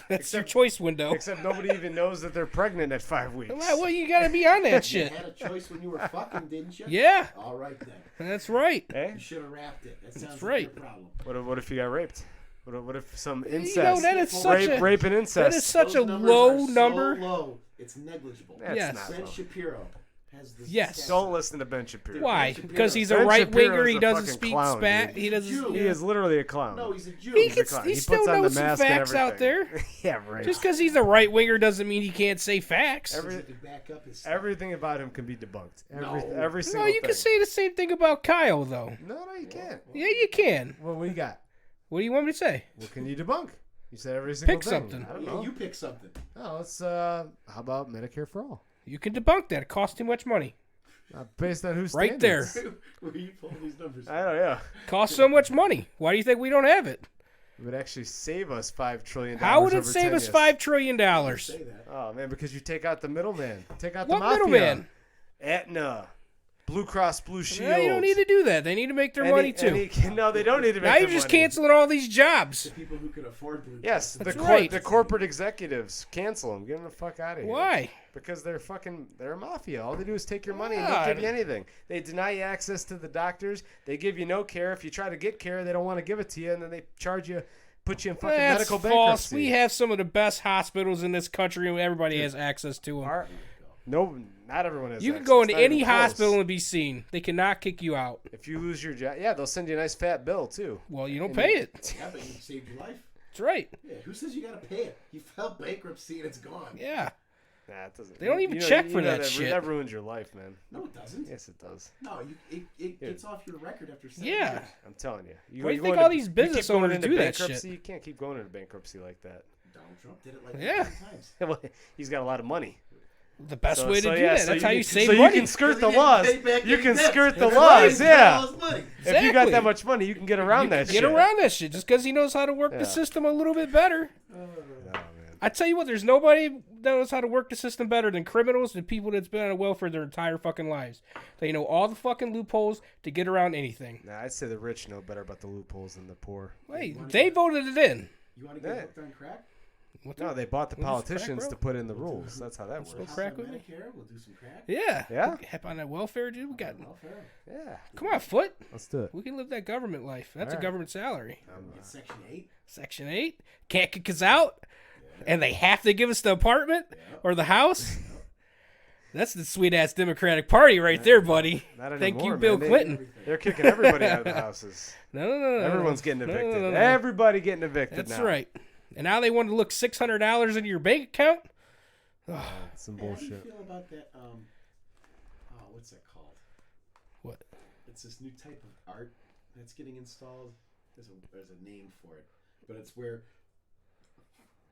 That's your choice window. Except nobody even knows that they're pregnant at 5 weeks. Well, you gotta be on that You shit. had a choice when you were fucking, didn't you? Yeah, All right then. that's right. Eh? You should have wrapped it. That sounds right. like your problem. What if you got raped? What if some incest? You know, that is such rape and incest. that is such a Those numbers low are number. So low, it's negligible. That's Yes. not Ben low. Shapiro has the Yes. stats. Don't listen to Ben Shapiro. Why? Shapiro. Because he's a Ben right winger. Shapiro's He a doesn't fucking speak clown, spat. dude. He doesn't. Jew. He is literally a clown. No, he's a Jew. He, He's a clown. he He still puts on the knows some mask and facts out there. everything. Yeah, right. Just because he's a right winger doesn't mean he can't say facts. He could back up his stuff. Everything about him can be debunked. No. Every No, single you thing. can say the same thing about Kyle, though. No, you can't. Yeah, you can. Well, what do you got? What do you want me to say? What can you debunk? You said every single Pick thing. something. I don't Yeah, know. you pick something. No, let's. How about Medicare for all? You can debunk that. It costs too much money. Based on who's Right there. Where you pull these numbers? I don't know. Costs so much money. Why do you think we don't have it? It would actually save us $5 trillion. How would it over save 10 us years. $5 trillion? Say that. Oh man, because you take out the middleman. Take out What the mafia. middleman? Aetna, Blue Cross Blue Shield. No, you don't need to do that. They need to make their money too. No, they don't need to make Now their you're just money. canceling all these jobs. The people who could afford Blue Yes, That's the right. the corporate executives cancel them. Get them the fuck out of here. Why? Because they're a mafia. All they do is take your money and God. don't give you anything. They deny you access to the doctors. They give you no care. If you try to get care, they don't want to give it to you, and then they charge you, put you in fucking That's medical false. bankruptcy. We have some of the best hospitals in this country, and everybody has access to them. No, not everyone has. You can access. go into Not any even close. hospital and be seen. They cannot kick you out. If you lose your job, yeah, they'll send you a nice fat bill too. Well, you don't pay it. Yeah, but you saved your life. That's right. Yeah, who says you gotta pay it? You filed bankruptcy and it's gone. Yeah. Nah, it doesn't. They don't even check for that shit. That ruins your life, man. No, it doesn't. Yes, it does. No, it gets off your record after 7 Yeah. years. I'm telling you. Why do you go think into- all these you business keep going owners into do that bankruptcy, shit? You can't keep going into bankruptcy like that. Donald Trump did it like Yeah. 10 times. Well, he's got a lot of money. The best way to do yeah, that. so That's how you can- save so money. you can skirt the Because he laws. didn't pay back You any can debts. skirt the That's laws. why he spent Yeah. all his money. If you got Exactly. that much money, you can get around that shit. Get around that shit just because he knows how to work the system a little bit better. Oh, man. I tell you what, there's nobody that knows how to work the system better than criminals and people that's been on welfare their entire fucking lives. They know all the fucking loopholes to get around anything. Nah, I'd say the rich know better about the loopholes than the poor. Hey, they voted it in. You want to get hooked on crack? No, they bought the We'll just crack, politicians bro. to put in the rules. That's how that Go works. crack Hop with on me. Medicare, we'll do some crack. Yeah. Yeah? Hep on that welfare, dude. We got. Welfare. Yeah. Come on, Foot. Let's do it. We can live that government life. That's a Alright. government salary. Get Section 8. Section 8. Can't kick us out. And they have to give us the apartment or the house. That's the sweet ass Democratic Party right there, buddy. Not Thank anymore, you, Bill man. Clinton. They're kicking everybody out of the houses. No. Everyone's getting No, evicted. no. Everybody getting evicted That's now. right. And now they want to look $600 into your bank account. Some Hey, how do you bullshit. feel about that? What's that called? What? It's this new type of art that's getting installed. there's a name for it, but it's where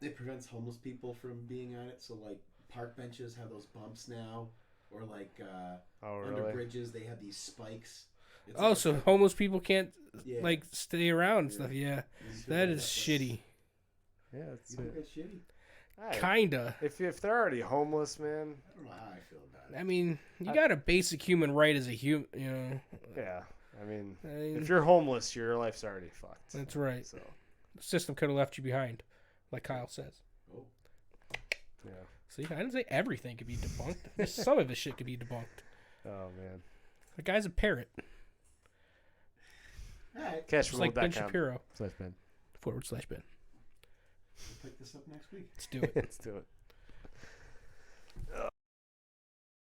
it prevents homeless people from being on it. So like park benches have those bumps now, or like under bridges they have these spikes. It's like so homeless people can't yeah. stay around and stuff. Yeah, that is shitty. Yeah, it's You think that's shitty? Kinda. If they're already homeless, man. I don't know how I feel about it. I mean, you got a basic human right as a human, you know. Yeah, I mean, if you're homeless, your life's already fucked. That's right. So, The system could have left you behind, like Kyle says. Oh. yeah. See, I didn't say everything could be debunked. Just some of this shit could be debunked. Oh man. The guy's a parrot. All right. Cash Just like Ben Shapiro. /Ben. /Ben. We'll pick this up next week. Let's do it. Let's do it.